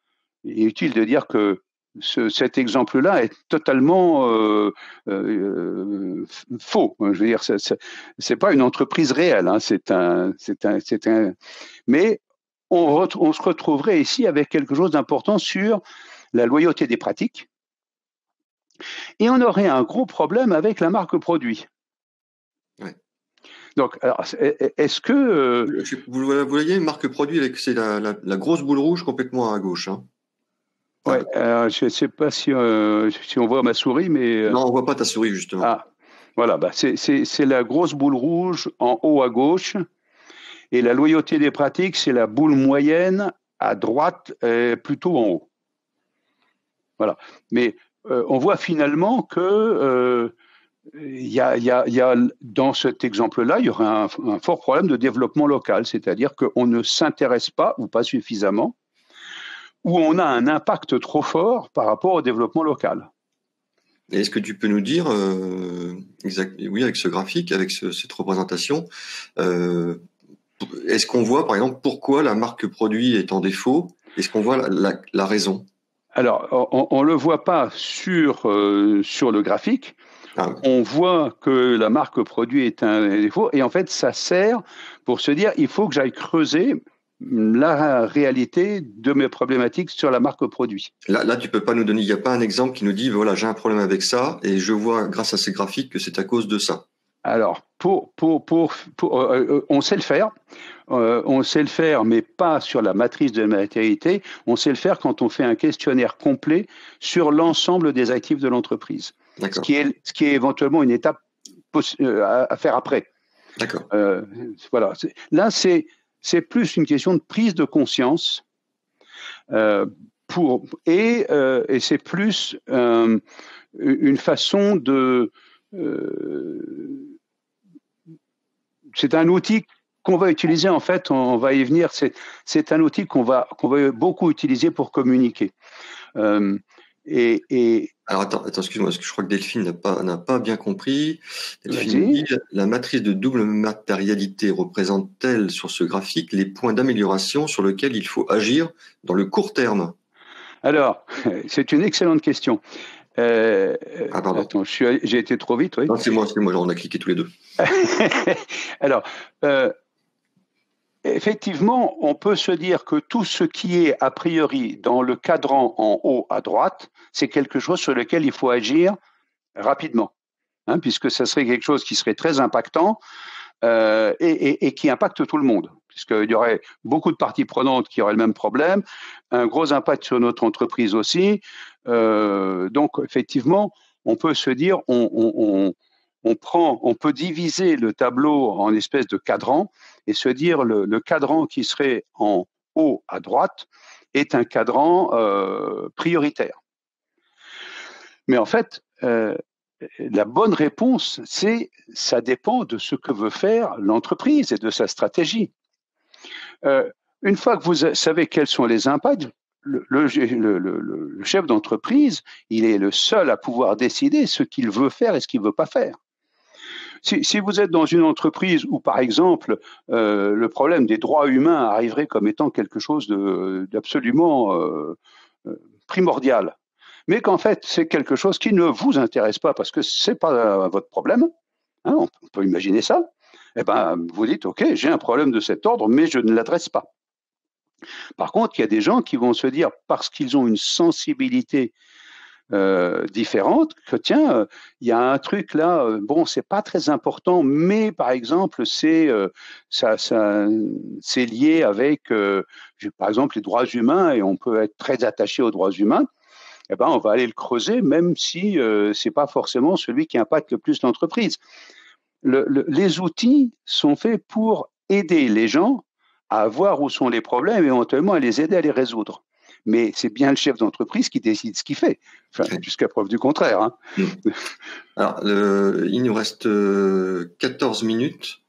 il est utile de dire que cet exemple-là est totalement faux. Je veux dire, c'est pas une entreprise réelle. Hein, mais on se retrouverait ici avec quelque chose d'important sur la loyauté des pratiques. Et on aurait un gros problème avec la marque produit. Ouais. Donc, alors, est-ce que... Vous voyez, marque produit, c'est la grosse boule rouge complètement à gauche. Hein. Ouais, je ne sais pas si on voit ma souris, mais... Non, on ne voit pas ta souris, justement. Ah, voilà, c'est la grosse boule rouge en haut à gauche. Et la loyauté des pratiques, c'est la boule moyenne à droite, plutôt en haut. Voilà. Mais on voit finalement que dans cet exemple-là, il y aurait un fort problème de développement local, c'est-à-dire qu'on ne s'intéresse pas ou pas suffisamment, ou on a un impact trop fort par rapport au développement local. Est-ce que tu peux nous dire, oui, avec ce graphique, avec cette représentation, est-ce qu'on voit, par exemple, pourquoi la marque produit est en défaut? Est-ce qu'on voit la raison? Alors, on ne le voit pas sur le graphique. Ah oui. On voit que la marque produit est un défaut, et en fait, ça sert pour se dire, il faut que j'aille creuser la réalité de mes problématiques sur la marque produit. Là, tu peux pas nous donner, il n'y a pas un exemple qui nous dit, voilà, j'ai un problème avec ça, et je vois, grâce à ces graphiques, que c'est à cause de ça. Alors, on sait le faire. On sait le faire, mais pas sur la matrice de matérialité. On sait le faire quand on fait un questionnaire complet sur l'ensemble des actifs de l'entreprise. Ce qui est éventuellement une étape à faire après. D'accord. Voilà. Là, c'est plus une question de prise de conscience. Et c'est plus une façon de... c'est un outil qu'on va utiliser, en fait, on va y venir, c'est un outil qu'on va beaucoup utiliser pour communiquer. Alors attends, excuse-moi, parce que je crois que Delphine n'a pas bien compris. Delphine dit, la matrice de double matérialité représente-t-elle sur ce graphique les points d'amélioration sur lesquels il faut agir dans le court terme? Alors, c'est une excellente question. Pardon. Attends, j'ai été trop vite, oui. Non, c'est moi, on a cliqué tous les deux. Alors, effectivement, on peut se dire que tout ce qui est a priori dans le cadran en haut à droite, c'est quelque chose sur lequel il faut agir rapidement, hein, puisque ça serait quelque chose qui serait très impactant et qui impacte tout le monde, puisqu'il y aurait beaucoup de parties prenantes qui auraient le même problème, un gros impact sur notre entreprise aussi. Donc, effectivement, on peut se dire, on peut diviser le tableau en espèces de cadrans et se dire le cadran qui serait en haut à droite est un cadran prioritaire. Mais en fait, la bonne réponse, ça dépend de ce que veut faire l'entreprise et de sa stratégie. Une fois que vous savez quels sont les impacts, le chef d'entreprise, il est le seul à pouvoir décider ce qu'il veut faire et ce qu'il ne veut pas faire. Si vous êtes dans une entreprise où, par exemple, le problème des droits humains arriverait comme étant quelque chose d'absolument primordial, mais qu'en fait, c'est quelque chose qui ne vous intéresse pas parce que c'est pas votre problème, hein, on peut imaginer ça, eh ben, vous dites, OK, j'ai un problème de cet ordre, mais je ne l'adresse pas. Par contre, il y a des gens qui vont se dire, parce qu'ils ont une sensibilité différente, que tiens, il y a un truc là, bon, c'est pas très important, mais par exemple, c'est lié avec, par exemple, les droits humains, et on peut être très attaché aux droits humains. Eh ben, on va aller le creuser, même si c'est pas forcément celui qui impacte le plus l'entreprise. Les outils sont faits pour aider les gens à voir où sont les problèmes et éventuellement à les aider à les résoudre. Mais c'est bien le chef d'entreprise qui décide ce qu'il fait, enfin, jusqu'à preuve du contraire. Hein. Alors, il nous reste 14 minutes.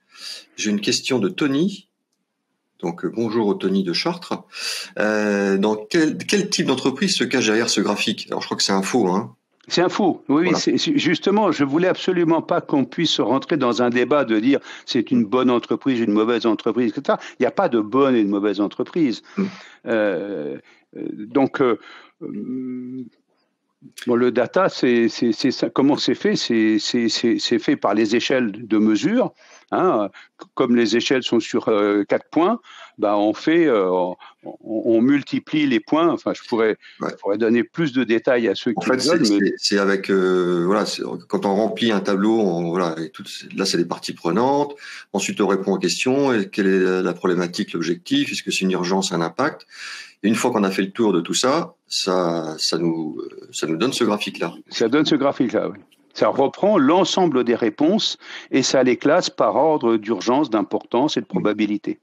J'ai une question de Tony. Donc, bonjour au Tony de Chartres. Dans quel type d'entreprise se cache derrière ce graphique? Alors, je crois que c'est un faux, hein. C'est un faux. Oui, voilà. Justement, je voulais absolument pas qu'on puisse rentrer dans un débat de dire c'est une bonne entreprise, une mauvaise entreprise, etc. Il n'y a pas de bonne et de mauvaise entreprise. Donc, bon, le data, comment c'est fait? C'est fait par les échelles de mesure. Hein, comme les échelles sont sur 4 points, bah on multiplie les points. Enfin, je pourrais donner plus de détails à ceux qui veulent. Mais c'est avec voilà, quand on remplit un tableau, voilà, là c'est les parties prenantes. Ensuite, on répond aux questions. Et quelle est la problématique, l'objectif? Est-ce que c'est une urgence, un impact? Et une fois qu'on a fait le tour de tout ça, ça nous donne ce graphique-là. Ça donne ce graphique-là, oui. Ça reprend l'ensemble des réponses et ça les classe par ordre d'urgence, d'importance et de probabilité.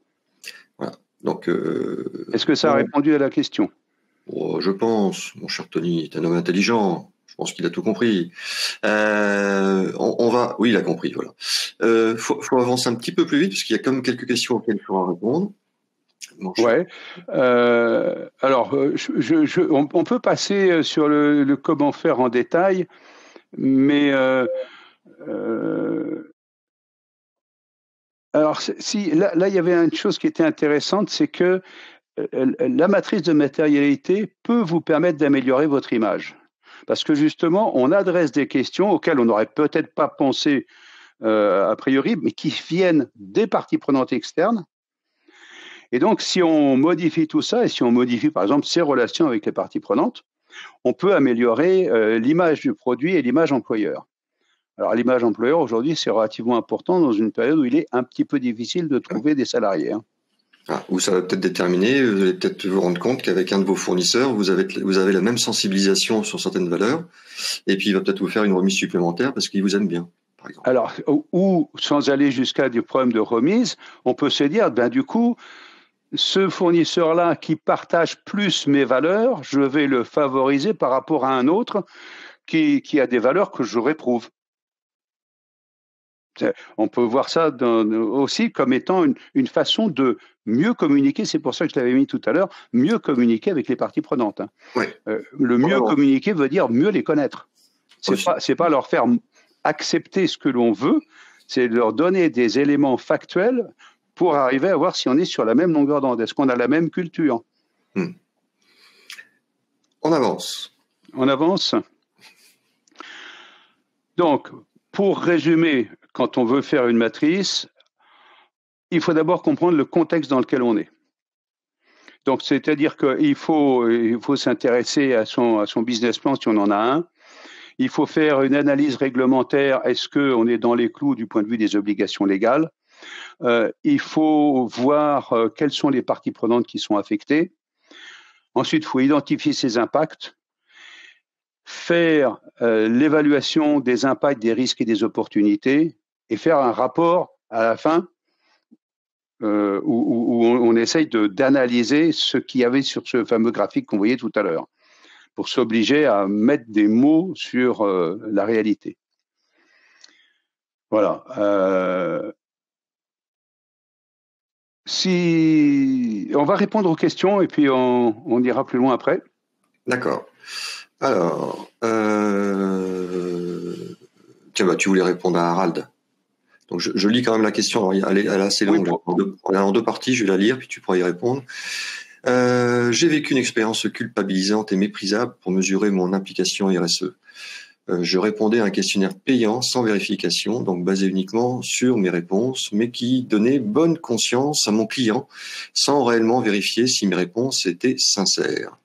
Voilà. Donc, est-ce que ça a répondu à la question? Je pense. Mon cher Tony est un homme intelligent. Je pense qu'il a tout compris. Oui, il a compris. Voilà. Faut avancer un petit peu plus vite parce qu'il y a quand même quelques questions auxquelles il faudra répondre. Ouais. Alors, on peut passer sur le comment faire en détail, mais alors là, il y avait une chose qui était intéressante, c'est que la matrice de matérialité peut vous permettre d'améliorer votre image, parce que justement, on adresse des questions auxquelles on n'aurait peut-être pas pensé a priori, mais qui viennent des parties prenantes externes. Et donc, si on modifie tout ça, et si on modifie, par exemple, ces relations avec les parties prenantes, on peut améliorer l'image du produit et l'image employeur. Alors, l'image employeur, aujourd'hui, c'est relativement important dans une période où il est un petit peu difficile de trouver des salariés. Hein. Où ça va peut-être déterminer, vous allez peut-être vous rendre compte qu'avec un de vos fournisseurs, vous avez la même sensibilisation sur certaines valeurs, et puis il va peut-être vous faire une remise supplémentaire parce qu'il vous aime bien. Par exemple. Alors, ou sans aller jusqu'à des problèmes de remise, on peut se dire, ben, du coup, ce fournisseur-là qui partage plus mes valeurs, je vais le favoriser par rapport à un autre qui a des valeurs que je réprouve. On peut voir ça aussi comme étant une façon de mieux communiquer, c'est pour ça que je l'avais mis tout à l'heure, mieux communiquer avec les parties prenantes. Hein. Ouais. Le mieux communiquer veut dire mieux les connaître. C'est pas leur faire accepter ce que l'on veut, c'est leur donner des éléments factuels pour arriver à voir si on est sur la même longueur d'onde, est-ce qu'on a la même culture. On avance. On avance. Donc, pour résumer, quand on veut faire une matrice, il faut d'abord comprendre le contexte dans lequel on est. Donc, c'est-à-dire qu'il faut s'intéresser à son business plan si on en a un. Il faut faire une analyse réglementaire. Est-ce qu'on est dans les clous du point de vue des obligations légales? Il faut voir quelles sont les parties prenantes qui sont affectées. Ensuite, il faut identifier ses impacts, faire l'évaluation des impacts, des risques et des opportunités et faire un rapport à la fin où on essaye d'analyser ce qu'il y avait sur ce fameux graphique qu'on voyait tout à l'heure pour s'obliger à mettre des mots sur la réalité. Voilà. On va répondre aux questions et puis on ira plus loin après. D'accord. Alors, tiens, tu voulais répondre à Harald. Donc, je lis quand même la question. Alors, elle est assez longue. On est en deux parties. Je vais la lire, puis tu pourras y répondre. J'ai vécu une expérience culpabilisante et méprisable pour mesurer mon implication RSE. Je répondais à un questionnaire payant sans vérification, donc basé uniquement sur mes réponses, mais qui donnait bonne conscience à mon client sans réellement vérifier si mes réponses étaient sincères.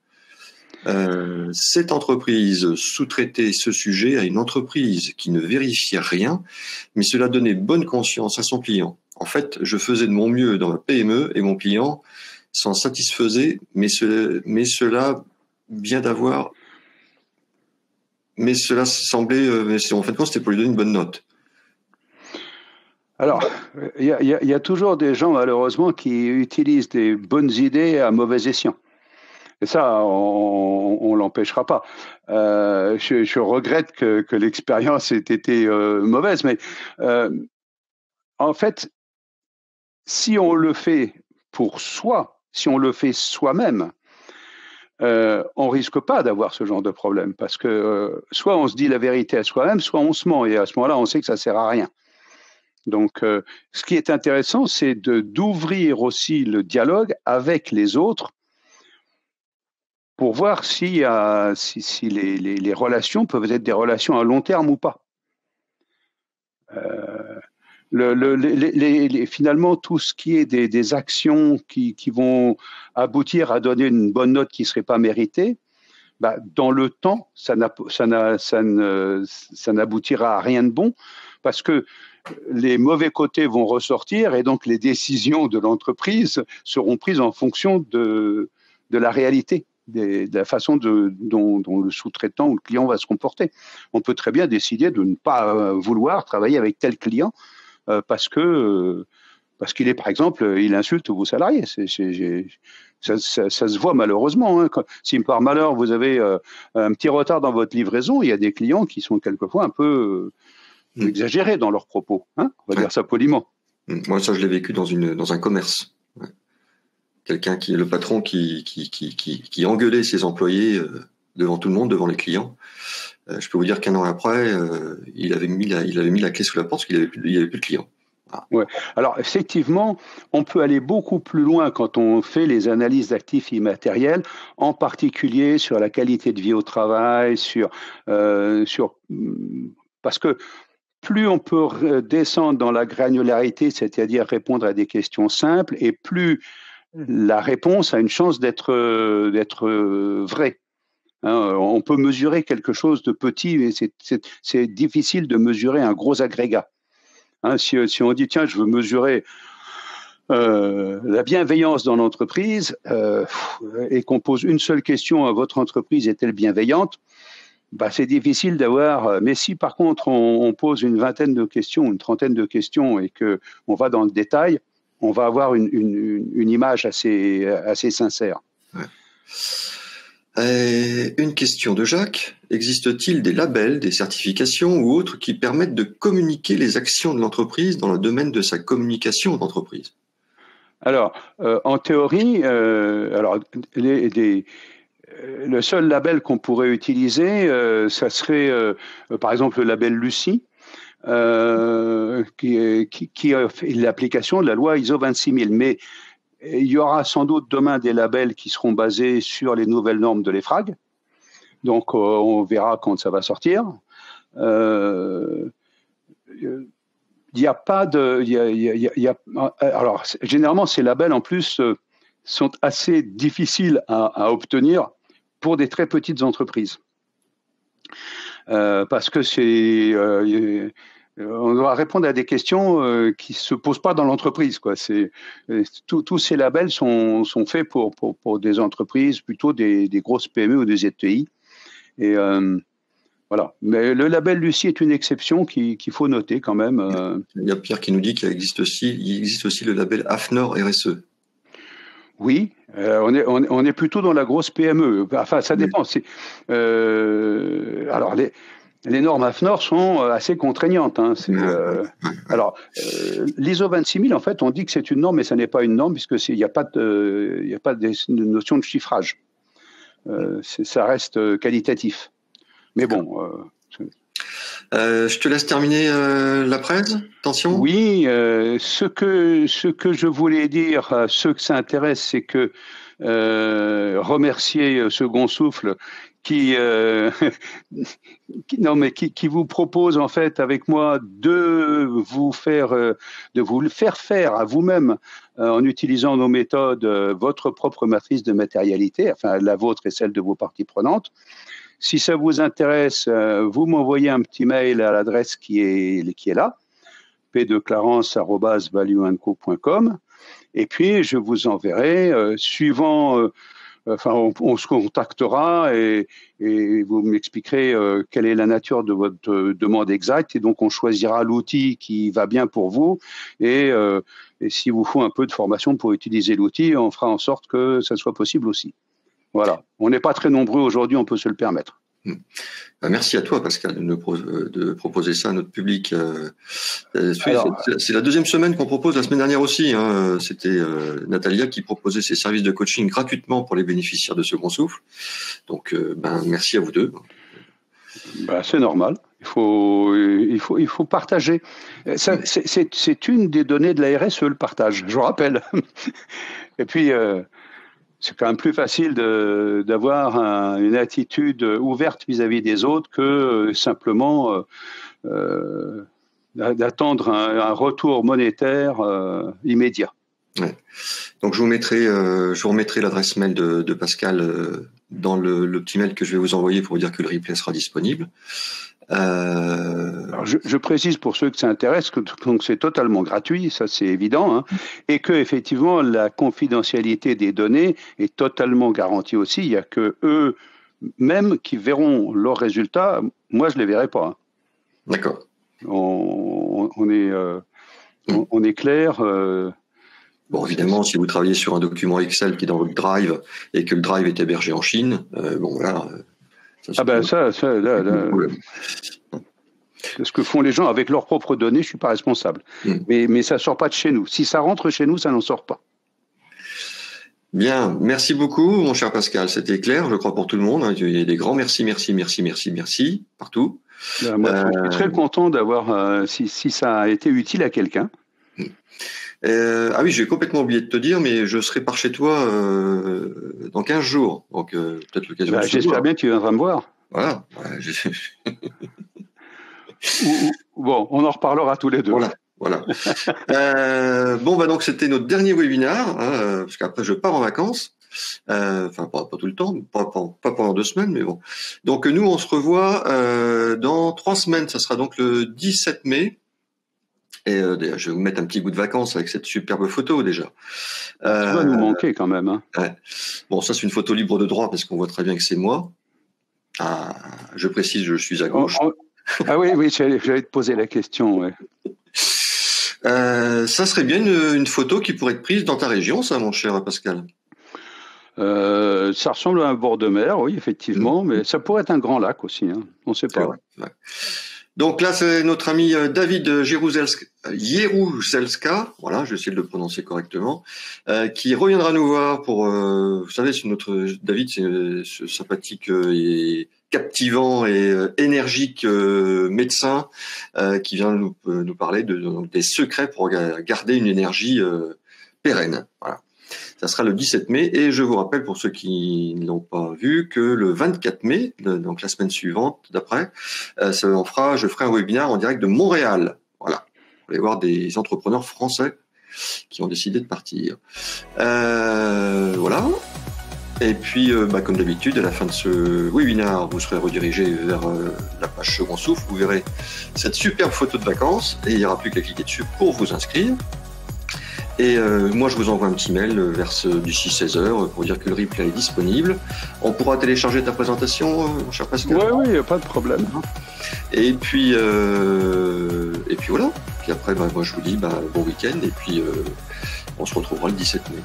Cette entreprise sous-traitait ce sujet à une entreprise qui ne vérifiait rien, mais cela donnait bonne conscience à son client. En fait, je faisais de mon mieux dans ma PME et mon client s'en satisfaisait, mais cela bien d'avoir... Mais cela semblait... en fin de compte, c'était pour lui donner une bonne note. Alors, il y a toujours des gens, malheureusement, qui utilisent des bonnes idées à mauvais escient. Et ça, on l'empêchera pas. Je regrette que l'expérience ait été mauvaise, mais en fait, si on le fait pour soi, si on le fait soi-même, on risque pas d'avoir ce genre de problème, parce que soit on se dit la vérité à soi-même, soit on se ment, et à ce moment-là, on sait que ça sert à rien. Donc, ce qui est intéressant, c'est d'ouvrir aussi le dialogue avec les autres pour voir si les relations peuvent être des relations à long terme ou pas. Finalement, tout ce qui est des actions qui vont aboutir à donner une bonne note qui ne serait pas méritée, bah, dans le temps, ça n'aboutira à rien de bon, parce que les mauvais côtés vont ressortir et donc les décisions de l'entreprise seront prises en fonction de la réalité, de la façon dont le sous-traitant ou le client va se comporter. On peut très bien décider de ne pas vouloir travailler avec tel client parce qu'il est, par exemple, il insulte vos salariés. Ça se voit malheureusement. Hein. Si par malheur vous avez un petit retard dans votre livraison, il y a des clients qui sont quelquefois un peu exagérés dans leurs propos. Hein, on va dire ça poliment. Moi, ça, je l'ai vécu dans un commerce. Ouais. Quelqu'un le patron qui engueulait ses employés devant tout le monde, devant les clients. Je peux vous dire qu'un an après, il avait mis la clé sous la porte parce qu'il avait plus de clients. Ah. Ouais. Alors effectivement, on peut aller beaucoup plus loin quand on fait les analyses d'actifs immatériels, en particulier sur la qualité de vie au travail, parce que plus on peut descendre dans la granularité, c'est-à-dire répondre à des questions simples, et plus la réponse a une chance d'être vraie. Hein, on peut mesurer quelque chose de petit, mais c'est difficile de mesurer un gros agrégat. Hein, si on dit, tiens, je veux mesurer la bienveillance dans l'entreprise et qu'on pose une seule question à votre entreprise est-elle bienveillante, bah, c'est difficile d'avoir. Mais si par contre on pose une vingtaine de questions, une trentaine de questions et qu'on va dans le détail, on va avoir une image assez sincère. Ouais. Une question de Jacques. Existe-t-il des labels, des certifications ou autres qui permettent de communiquer les actions de l'entreprise dans le domaine de sa communication d'entreprise? Alors, en théorie, le seul label qu'on pourrait utiliser, ça serait par exemple le label Lucie, qui est l'application de la loi ISO 26000. Mais il y aura sans doute demain des labels qui seront basés sur les nouvelles normes de l'EFRAG. Donc, on verra quand ça va sortir. Il n'y a pas de... alors, généralement, ces labels, en plus, sont assez difficiles à obtenir pour des très petites entreprises. Parce que on doit répondre à des questions qui ne se posent pas dans l'entreprise, quoi. Tous ces labels sont faits pour des entreprises, plutôt des grosses PME ou des ETI. Et voilà. Mais le label Lucie est une exception qu'il faut noter quand même. Il y a Pierre qui nous dit qu'il existe aussi le label AFNOR RSE. Oui, on est plutôt dans la grosse PME. Enfin, ça dépend. Alors, les normes AFNOR sont assez contraignantes. Hein. Alors, l'ISO 26000, en fait, on dit que c'est une norme, mais ça n'est pas une norme, puisqu'il n'y a pas de notion de chiffrage. Ça reste qualitatif. Mais bon... Je te laisse terminer la presse. Attention. Oui, ce que je voulais dire à ceux que ça intéresse, c'est que remercier Second Souffle qui, qui vous propose en fait avec moi de vous le faire faire à vous-même en utilisant nos méthodes votre propre matrice de matérialité, enfin la vôtre et celle de vos parties prenantes. Si ça vous intéresse, vous m'envoyez un petit mail à l'adresse qui est là, pdeclarence@valueandco.com, et puis je vous enverrai, suivant, on se contactera et vous m'expliquerez quelle est la nature de votre demande exacte, et donc on choisira l'outil qui va bien pour vous, et s'il vous faut un peu de formation pour utiliser l'outil, on fera en sorte que ça soit possible aussi. Voilà, on n'est pas très nombreux aujourd'hui, on peut se le permettre. Merci à toi, Pascal, de proposer ça à notre public. C'est la deuxième semaine qu'on propose, la semaine dernière aussi. Hein, c'était Natalia qui proposait ses services de coaching gratuitement pour les bénéficiaires de Second Souffle. Donc, merci à vous deux. C'est normal. Il faut partager. C'est une des données de la RSE, le partage, je rappelle. Et puis, c'est quand même plus facile d'avoir une attitude ouverte vis-à-vis des autres que simplement d'attendre un retour monétaire immédiat. Ouais. Donc je vous remettrai l'adresse mail de Pascal dans le petit mail que je vais vous envoyer pour vous dire que le replay sera disponible. Alors je précise pour ceux que ça intéresse que donc c'est totalement gratuit, ça c'est évident, hein, et que effectivement la confidentialité des données est totalement garantie aussi. Il y a que eux mêmes qui verront leurs résultats. Moi je les verrai pas. Hein. D'accord. On est clair. Bon, évidemment, si vous travaillez sur un document Excel qui est dans votre Drive et que le Drive est hébergé en Chine, voilà. Là. Ce que font les gens avec leurs propres données, je suis pas responsable. Mais ça sort pas de chez nous. Si ça rentre chez nous, ça n'en sort pas. Bien, merci beaucoup, mon cher Pascal. C'était clair, je crois, pour tout le monde. Il y a des grands merci partout. Moi, je suis très content d'avoir, si ça a été utile à quelqu'un. Ah oui, j'ai complètement oublié de te dire, mais je serai par chez toi dans 15 jours. Donc, peut-être l'occasion de se j'espère voir. bien que tu viendras me voir. Voilà. Bon, on en reparlera tous les deux. Voilà. Donc c'était notre dernier webinaire, hein, parce qu'après je pars en vacances. Pas tout le temps, pas pendant 2 semaines, mais bon. Donc nous, on se revoit dans 3 semaines. Ça sera donc le 17 mai. Et d'ailleurs, je vais vous mettre un petit goût de vacances avec cette superbe photo déjà. Ça va nous manquer quand même. Hein. Ouais. Bon, ça c'est une photo libre de droit parce qu'on voit très bien que c'est moi. Je précise, je suis à gauche. Ah oui, j'allais te poser la question. Ouais. Ça serait bien une photo qui pourrait être prise dans ta région, ça, mon cher Pascal. Ça ressemble à un bord de mer, oui, effectivement, mais ça pourrait être un grand lac aussi. Hein. On ne sait pas. Ouais. Donc là, c'est notre ami David Jeruzelska, voilà, j'essaie de le prononcer correctement, qui reviendra nous voir pour, vous savez, David, c'est sympathique et captivant et énergique médecin qui vient nous parler des secrets pour garder une énergie pérenne. Voilà. Ça sera le 17 mai et je vous rappelle pour ceux qui ne l'ont pas vu que le 24 mai, donc la semaine suivante d'après, je ferai un webinaire en direct de Montréal. Voilà, vous allez voir des entrepreneurs français qui ont décidé de partir. Voilà. Et puis, comme d'habitude, à la fin de ce webinaire, vous serez redirigé vers la page Second Souffle. Vous verrez cette superbe photo de vacances et il n'y aura plus qu'à cliquer dessus pour vous inscrire. Et moi, je vous envoie un petit mail d'ici 16h pour dire que le replay est disponible. On pourra télécharger ta présentation, mon cher Pascal. Oui, pas de problème. Et puis voilà. Puis après, moi, je vous dis bon week-end et puis on se retrouvera le 17 mai.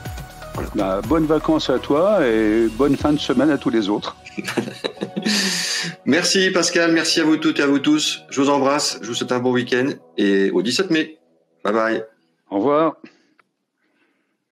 Voilà. Bonnes vacances à toi et bonne fin de semaine à tous les autres. Merci Pascal, merci à vous toutes et à vous tous. Je vous embrasse, je vous souhaite un bon week-end et au 17 mai. Bye bye. Au revoir.